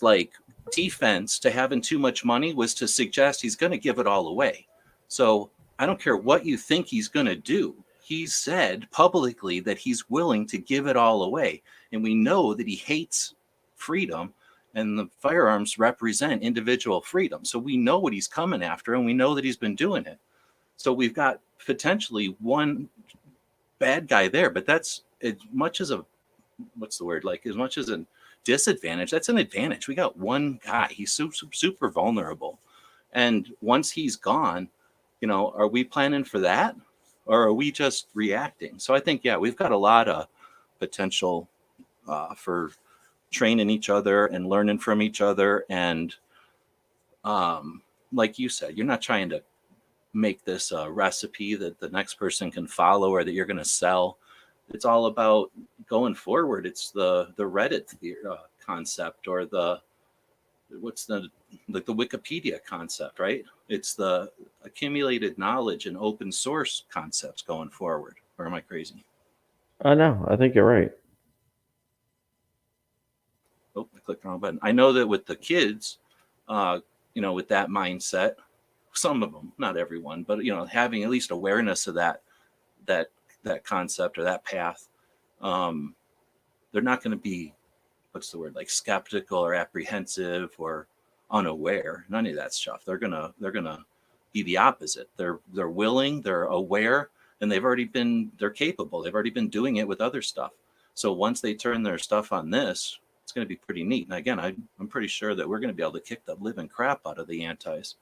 like defense to having too much money was to suggest he's going to give it all away. So I don't care what you think he's going to do. He said publicly that he's willing to give it all away. And we know that he hates freedom, and the firearms represent individual freedom. So we know what he's coming after, and we know that he's been doing it. So we've got potentially one bad guy there, but that's as much as a, what's the word? Like as much as a disadvantage, that's an advantage. We got one guy. He's super vulnerable. And once he's gone, are we planning for that, or are we just reacting? So I think, yeah, we've got a lot of potential for training each other and learning from each other. And like you said, you're not trying to make this a recipe that the next person can follow or that you're going to sell. It's all about going forward. It's the Reddit concept, or the Wikipedia concept, right? It's the accumulated knowledge and open source concepts going forward. Or am I crazy? No, I think you're right. Oh, I clicked the wrong button. I know that with the kids, with that mindset, some of them, not everyone, but having at least awareness of that concept or that path, they're not going to be, what's the word, like skeptical or apprehensive or unaware. None of that stuff. They're gonna be the opposite. They're willing, they're aware, and they're capable. They've already been doing it with other stuff. So once they turn their stuff on this, it's going to be pretty neat. And again, I'm pretty sure that we're going to be able to kick the living crap out of the antis.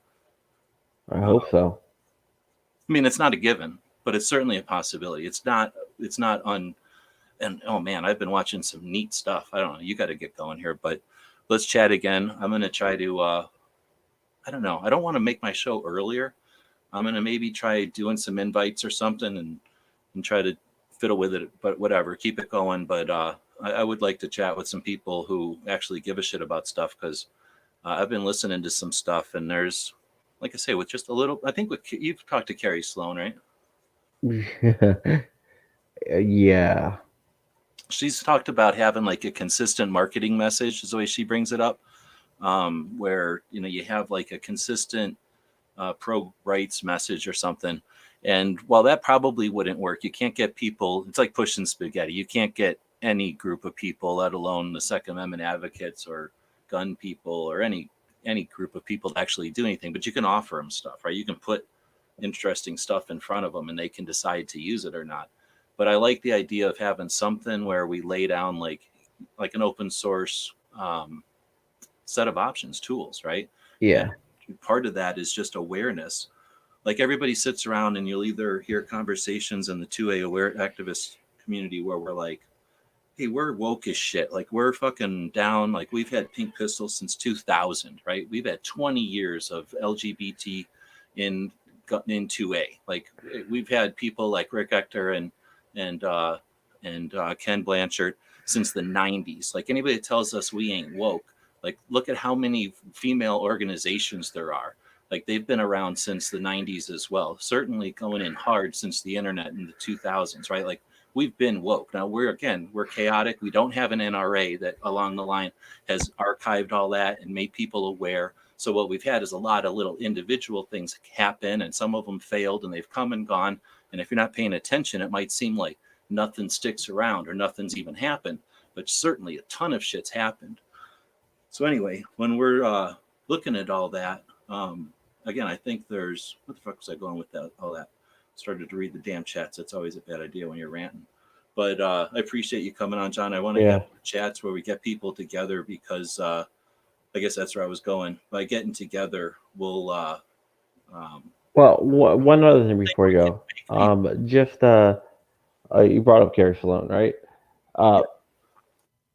I hope so. I mean, it's not a given, but it's certainly a possibility. It's not and oh man, I've been watching some neat stuff. I don't know. You got to get going here, but let's chat again. I'm going to try to, I don't know. I don't want to make my show earlier. I'm going to maybe try doing some invites or something and try to fiddle with it, but whatever, keep it going. But I would like to chat with some people who actually give a shit about stuff, because I've been listening to some stuff, and there's, like I say, with just a little, I think you've talked to Carrie Sloan, right? Yeah. She's talked about having like a consistent marketing message, is the way she brings it up, where, you have like a consistent pro rights message or something. And while that probably wouldn't work, you can't get people, it's like pushing spaghetti. You can't get any group of people, let alone the Second Amendment advocates or gun people or any group of people to actually do anything, but you can offer them stuff, right? You can put interesting stuff in front of them and they can decide to use it or not. But I like the idea of having something where we lay down like an open source set of options, tools, right? Yeah. And part of that is just awareness. Like everybody sits around and you'll either hear conversations in the 2A aware activist community where we're like, hey, we're woke as shit. Like we're fucking down. Like we've had Pink Pistols since 2000, right? We've had 20 years of LGBT in 2A. Like we've had people like Rick Ector and Ken Blanchard since the 90s. Like anybody that tells us we ain't woke, like look at how many female organizations there are. Like they've been around since the 90s as well. Certainly going in hard since the internet in the 2000s, right? Like we've been woke. Now we're chaotic. We don't have an NRA that along the line has archived all that and made people aware. So what we've had is a lot of little individual things happen, and some of them failed and they've come and gone. And if you're not paying attention, it might seem like nothing sticks around or nothing's even happened, but certainly a ton of shit's happened. So anyway, when we're looking at all that, again, I think there's, what the fuck was I going with that? All that. Started to read the damn chats. That's always a bad idea when you're ranting. But I appreciate you coming on, John. I want to have chats where we get people together, because I guess that's where I was going. By getting together, we'll. Well, one other thing before you go, just you brought up Carrie Sloan, right?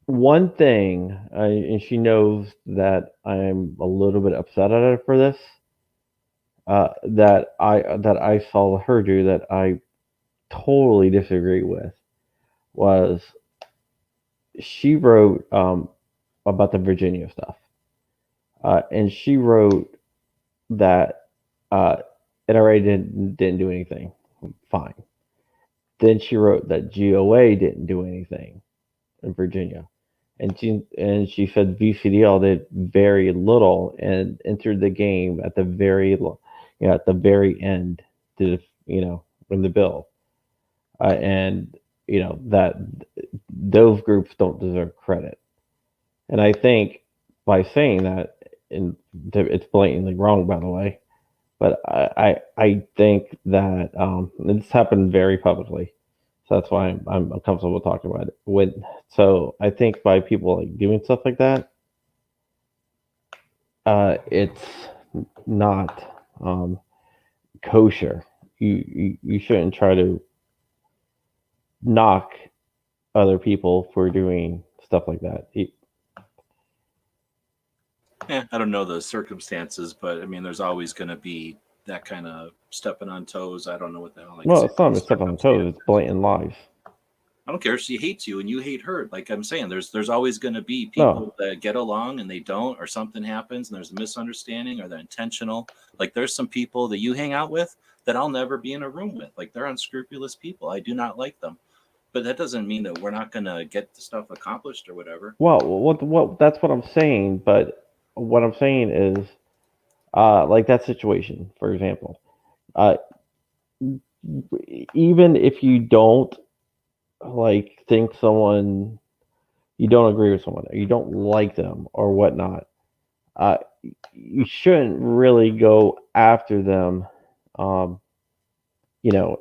one thing, and she knows that I'm a little bit upset at her for this. That I saw her do that I totally disagree with was she wrote about the Virginia stuff, and she wrote that NRA didn't do anything. Fine. Then she wrote that GOA didn't do anything in Virginia, and she said VCDL did very little and entered the game at the at the very end to win the bill, and that those groups don't deserve credit. And I think by saying that, and it's blatantly wrong, by the way, but I think that this happened very publicly, so that's why I'm comfortable talking about it. So I think by people like doing stuff like that, it's not kosher. You shouldn't try to knock other people for doing stuff like that. I don't know the circumstances, but I mean, there's always going to be that kind of stepping on toes. I don't know what the hell. Well, it's not even stepping on toes. It's blatant lies. I don't care if she hates you and you hate her. Like I'm saying, there's always going to be people that get along and they don't, or something happens and there's a misunderstanding or they're intentional. Like there's some people that you hang out with that I'll never be in a room with. Like they're unscrupulous people. I do not like them. But that doesn't mean that we're not going to get the stuff accomplished or whatever. Well, what that's what I'm saying. But what I'm saying is, like that situation, for example, even if you don't like think someone, you don't agree with someone, or you don't like them or whatnot, you shouldn't really go after them,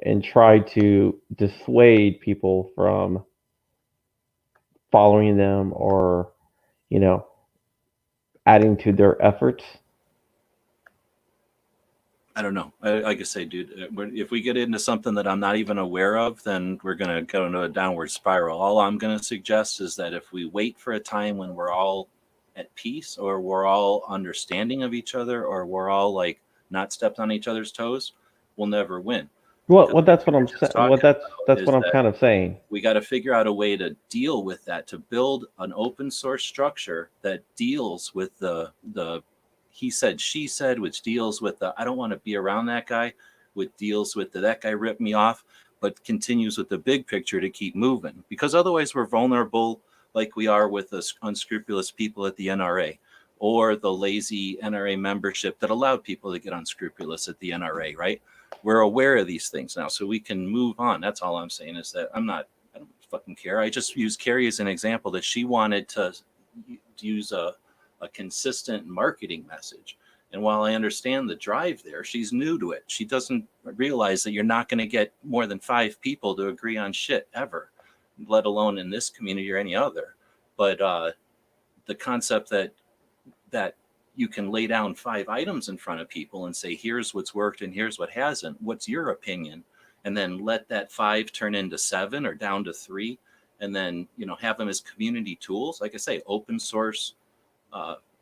and try to dissuade people from following them or, adding to their efforts. I don't know. Like I say, dude, if we get into something that I'm not even aware of, then we're going to go into a downward spiral. All I'm going to suggest is that if we wait for a time when we're all at peace or we're all understanding of each other or we're all like not stepped on each other's toes, we'll never win. Well, that's what I'm saying. That's what I'm kind of saying. We got to figure out a way to deal with that, to build an open source structure that deals with the he said, she said, which deals with the I don't want to be around that guy, which deals with that guy ripped me off, but continues with the big picture to keep moving. Because otherwise we're vulnerable like we are with the unscrupulous people at the NRA or the lazy NRA membership that allowed people to get unscrupulous at the NRA, right? We're aware of these things now, so we can move on. That's all I'm saying is that I don't fucking care. I just use Carrie as an example that she wanted to use a consistent marketing message. And while I understand the drive there, she's new to it. She doesn't realize that you're not going to get more than 5 people to agree on shit ever, let alone in this community or any other. But the concept that you can lay down 5 items in front of people and say, here's what's worked and here's what hasn't. What's your opinion? And then let that 5 turn into 7 or down to 3. And then, have them as community tools. Like I say, open source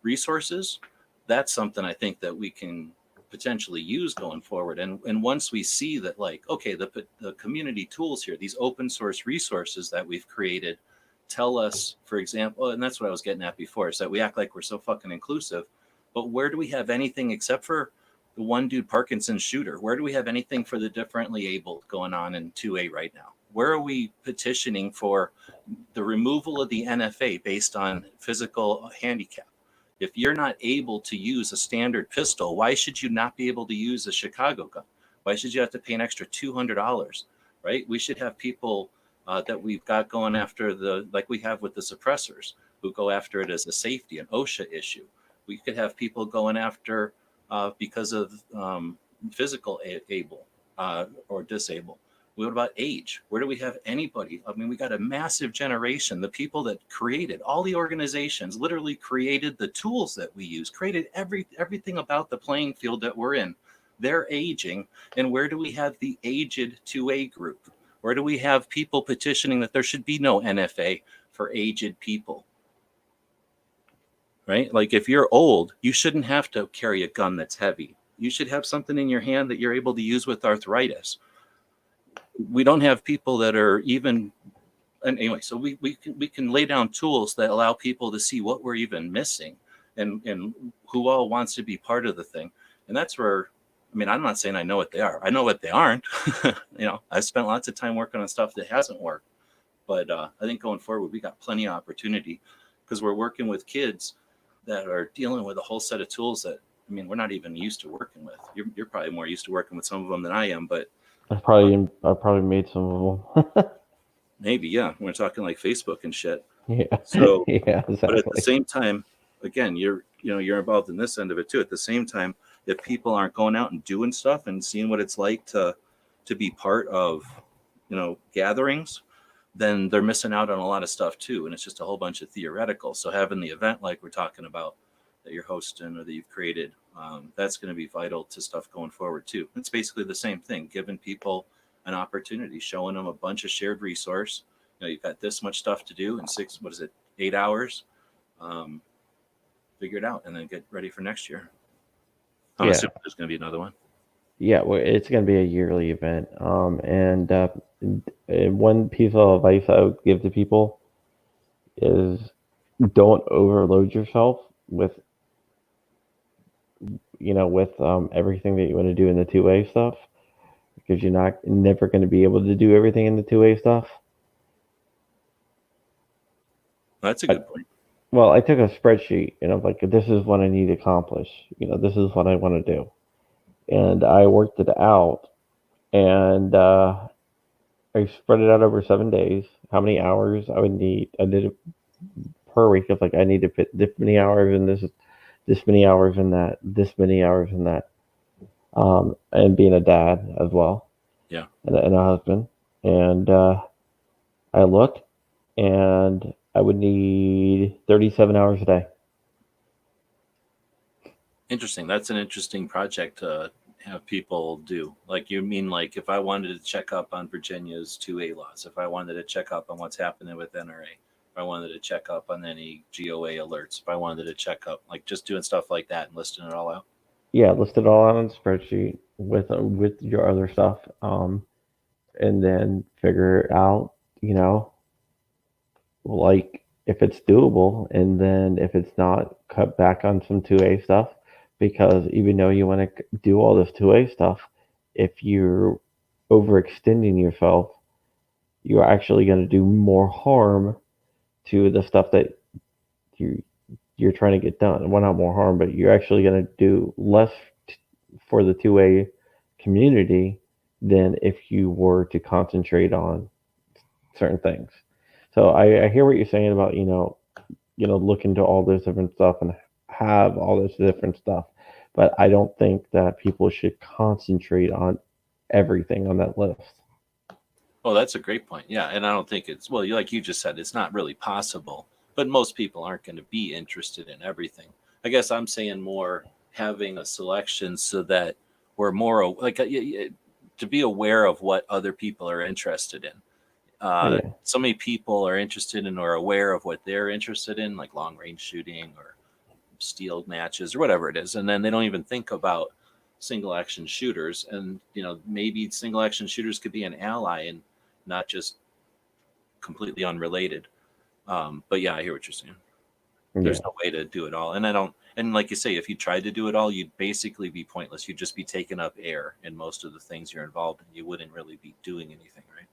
resources. That's something I think that we can potentially use going forward. And once we see that, like, okay, the community tools here, these open source resources that we've created tell us, for example, and that's what I was getting at before, is that we act like we're so fucking inclusive, but where do we have anything except for the one dude Parkinson's shooter? Where do we have anything for the differently abled going on in 2A right now? Where are we petitioning for the removal of the NFA based on physical handicap? If you're not able to use a standard pistol, why should you not be able to use a Chicago gun? Why should you have to pay an extra $200, right? We should have people that we've got going after like we have with the suppressors, who go after it as a safety, an OSHA issue. We could have people going after because of physical able or disabled. What about age? Where do we have anybody? I mean, we got a massive generation. The people that created all the organizations literally created the tools that we use, created everything about the playing field that we're in. They're aging. And where do we have the aged 2A group? Where do we have people petitioning that there should be no NFA for aged people. Right? Like if you're old, you shouldn't have to carry a gun that's heavy. You should have something in your hand that you're able to use with arthritis. We don't have people that are even, and anyway, so we can lay down tools that allow people to see what we're even missing and who all wants to be part of the thing. And that's where, I mean, I'm not saying I know what they are. I know what they aren't. I've spent lots of time working on stuff that hasn't worked. But I think going forward, we got plenty of opportunity because we're working with kids that are dealing with a whole set of tools that, I mean, we're not even used to working with. You're probably more used to working with some of them than I am, but I probably made some of them. maybe, yeah. We're talking like Facebook and shit. Yeah. So, yeah, exactly. but at the same time, again, you're involved in this end of it too. At the same time, if people aren't going out and doing stuff and seeing what it's like to be part of, gatherings, then they're missing out on a lot of stuff too. And it's just a whole bunch of theoretical. So having the event like we're talking about that you're hosting or that you've created, that's going to be vital to stuff going forward too. It's basically the same thing, giving people an opportunity, showing them a bunch of shared resource. You've got this much stuff to do in 8 hours. Figure it out and then get ready for next year. I'm assuming there's going to be another one. Yeah, well, it's going to be a yearly event. And one piece of advice I would give to people is don't overload yourself with everything that you want to do in the two-way stuff, because you're never going to be able to do everything in the two-way stuff. That's a good point. Well, I took a spreadsheet and I'm like, this is what I need to accomplish. This is what I want to do. And I worked it out, and I spread it out over 7 days, how many hours I would need. I did it per week of I need to fit this many hours in this many hours in that, this many hours in that. And being a dad as well. Yeah. And a husband. And I looked, and I would need 37 hours a day. Interesting. That's an interesting project to have people do. You mean if I wanted to check up on Virginia's 2A laws, if I wanted to check up on what's happening with NRA, if I wanted to check up on any GOA alerts, if I wanted to check up, just doing stuff like that and listing it all out. Yeah, list it all out on the spreadsheet with your other stuff, and then figure out, if it's doable, and then if it's not, cut back on some 2A stuff, because even though you want to do all this 2A stuff, if you're overextending yourself, you're actually going to do more harm to the stuff that you're trying to get done. Well, not more harm, but you're actually going to do less for the 2A community than if you were to concentrate on certain things. So I hear what you're saying about, look into all this different stuff and have all this different stuff. But I don't think that people should concentrate on everything on that list. Oh, that's a great point. Yeah. And I don't think like you just said, it's not really possible, but most people aren't going to be interested in everything. I guess I'm saying more having a selection so that we're more to be aware of what other people are interested in. So many people are interested in or aware of what they're interested in, like long range shooting or steel matches or whatever it is. And then they don't even think about single action shooters. And, maybe single action shooters could be an ally and not just completely unrelated. But yeah, I hear what you're saying. There's no way to do it all. And like you say, if you tried to do it all, you'd basically be pointless. You'd just be taking up air in most of the things you're involved in. You wouldn't really be doing anything, right?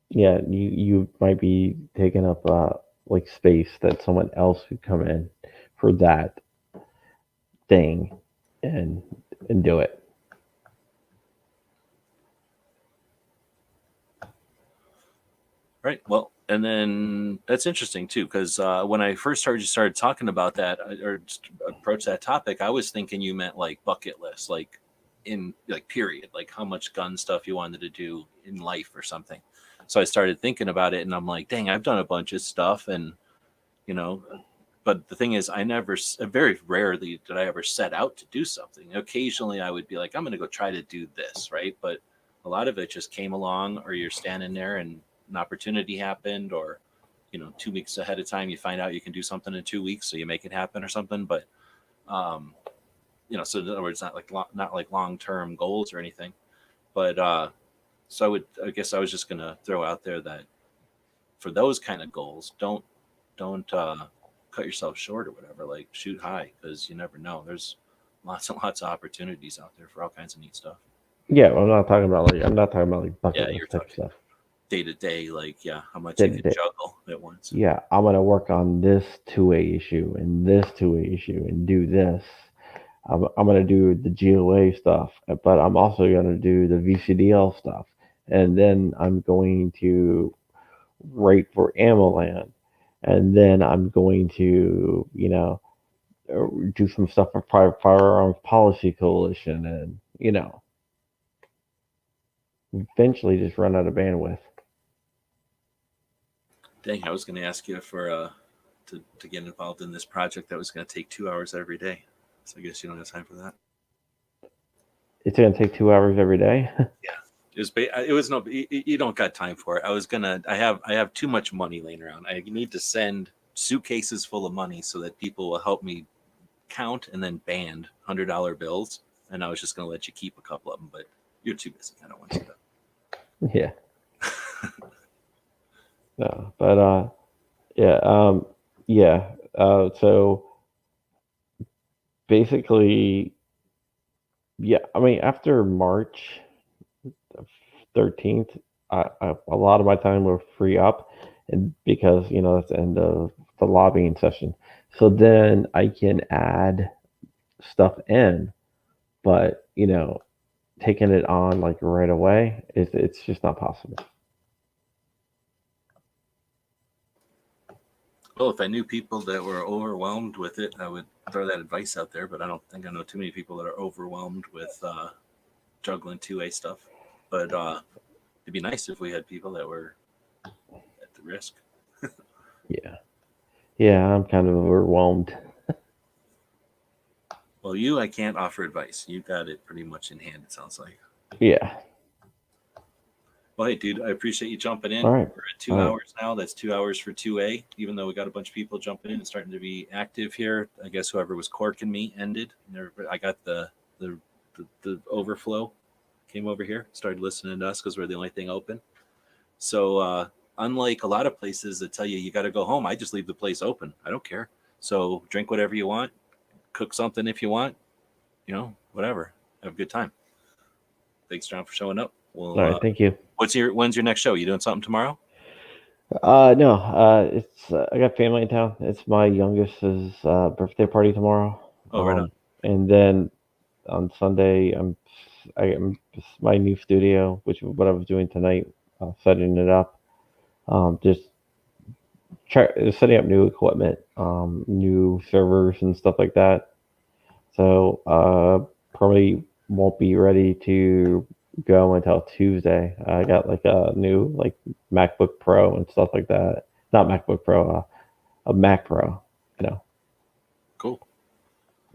Yeah, you might be taking up space that someone else would come in for that thing and do it. Right. Well, and then that's interesting too, because when I first started talking about that or approach that topic, I was thinking you meant bucket list, period, how much gun stuff you wanted to do in life or something. So I started thinking about it, and I'm like, dang, I've done a bunch of stuff, and but the thing is, very rarely did I ever set out to do something. Occasionally, I would be like, I'm going to go try to do this, right? But a lot of it just came along, or you're standing there and an opportunity happened, or 2 weeks ahead of time, you find out you can do something in 2 weeks, so you make it happen or something. But so in other words, not like long-term goals or anything. But so I guess I was just gonna throw out there that for those kind of goals, don't cut yourself short or whatever. Like, shoot high, because you never know. There's lots and lots of opportunities out there for all kinds of neat stuff. Yeah, well, I'm not talking about bucket Yeah, list you're type talking stuff. Day to day, like how much Day you to can day. juggle at once. Yeah, I'm gonna work on this two-way issue and this two-way issue and do this. I'm gonna do the GOA stuff, but I'm also gonna do the VCDL stuff, and then I'm going to write for AMOLAND, and then I'm going to do some stuff for Private Firearms Policy Coalition, and eventually just run out of bandwidth. Dang, I was going to ask you for to get involved in this project that was going to take 2 hours every day. So I guess you don't have time for that. It's gonna take 2 hours every day. It was no, you don't got time for it. I have too much money laying around. I need to send suitcases full of money so that people will help me count and then band $100 bills. And I was just going to let you keep a couple of them, but you're too busy. I don't want you to. Yeah. No, but yeah. So basically, yeah. I mean, after March 13th, a lot of my time will free up, and because that's the end of the lobbying session. So then I can add stuff in, but taking it on like right away, it's just not possible. Well, if I knew people that were overwhelmed with it, I would throw that advice out there. But I don't think I know too many people that are overwhelmed with juggling 2A stuff. But it'd be nice if we had people that were at the risk. Yeah, I'm kind of overwhelmed. Well, I can't offer advice. You got it pretty much in hand, it sounds like. Yeah. Well, hey, dude, I appreciate you jumping in. All right. We're at 2 hours now. That's 2 hours for 2A, even though we got a bunch of people jumping in and starting to be active here. I guess whoever was corking me ended. I got the overflow came over here, started listening to us because we're the only thing open. So unlike a lot of places that tell you got to go home, I just leave the place open. I don't care. So drink whatever you want, cook something if you want, whatever. Have a good time. Thanks, John, for showing up. Well, all right, thank you. When's your next show? You doing something tomorrow? No. It's I got family in town. It's my youngest's birthday party tomorrow. Oh, right on. And then on Sunday, I'm my new studio, which is what I was doing tonight, setting it up. Just setting up new equipment, new servers and stuff like that. So probably won't be ready to go until Tuesday. I got like a new MacBook Pro and stuff like that. Not MacBook Pro, a Mac Pro, Cool.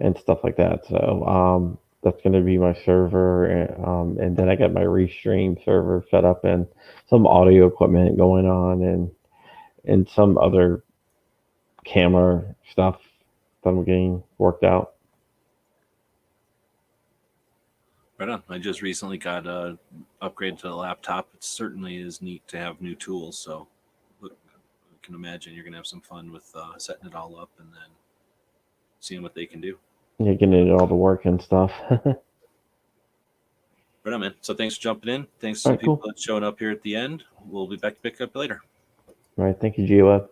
and stuff like that. So that's going to be my server, and then I got my Restream server set up and some audio equipment going on, and some other camera stuff that I'm getting worked out. Right on. I just recently got upgraded to the laptop. It certainly is neat to have new tools. So look, I can imagine you're going to have some fun with setting it all up and then seeing what they can do. Yeah, getting it all to work and stuff. Right on, man. So thanks for jumping in. Thanks to the people that showing up here at the end. We'll be back to pick up later. All right. Thank you, GeoWeb.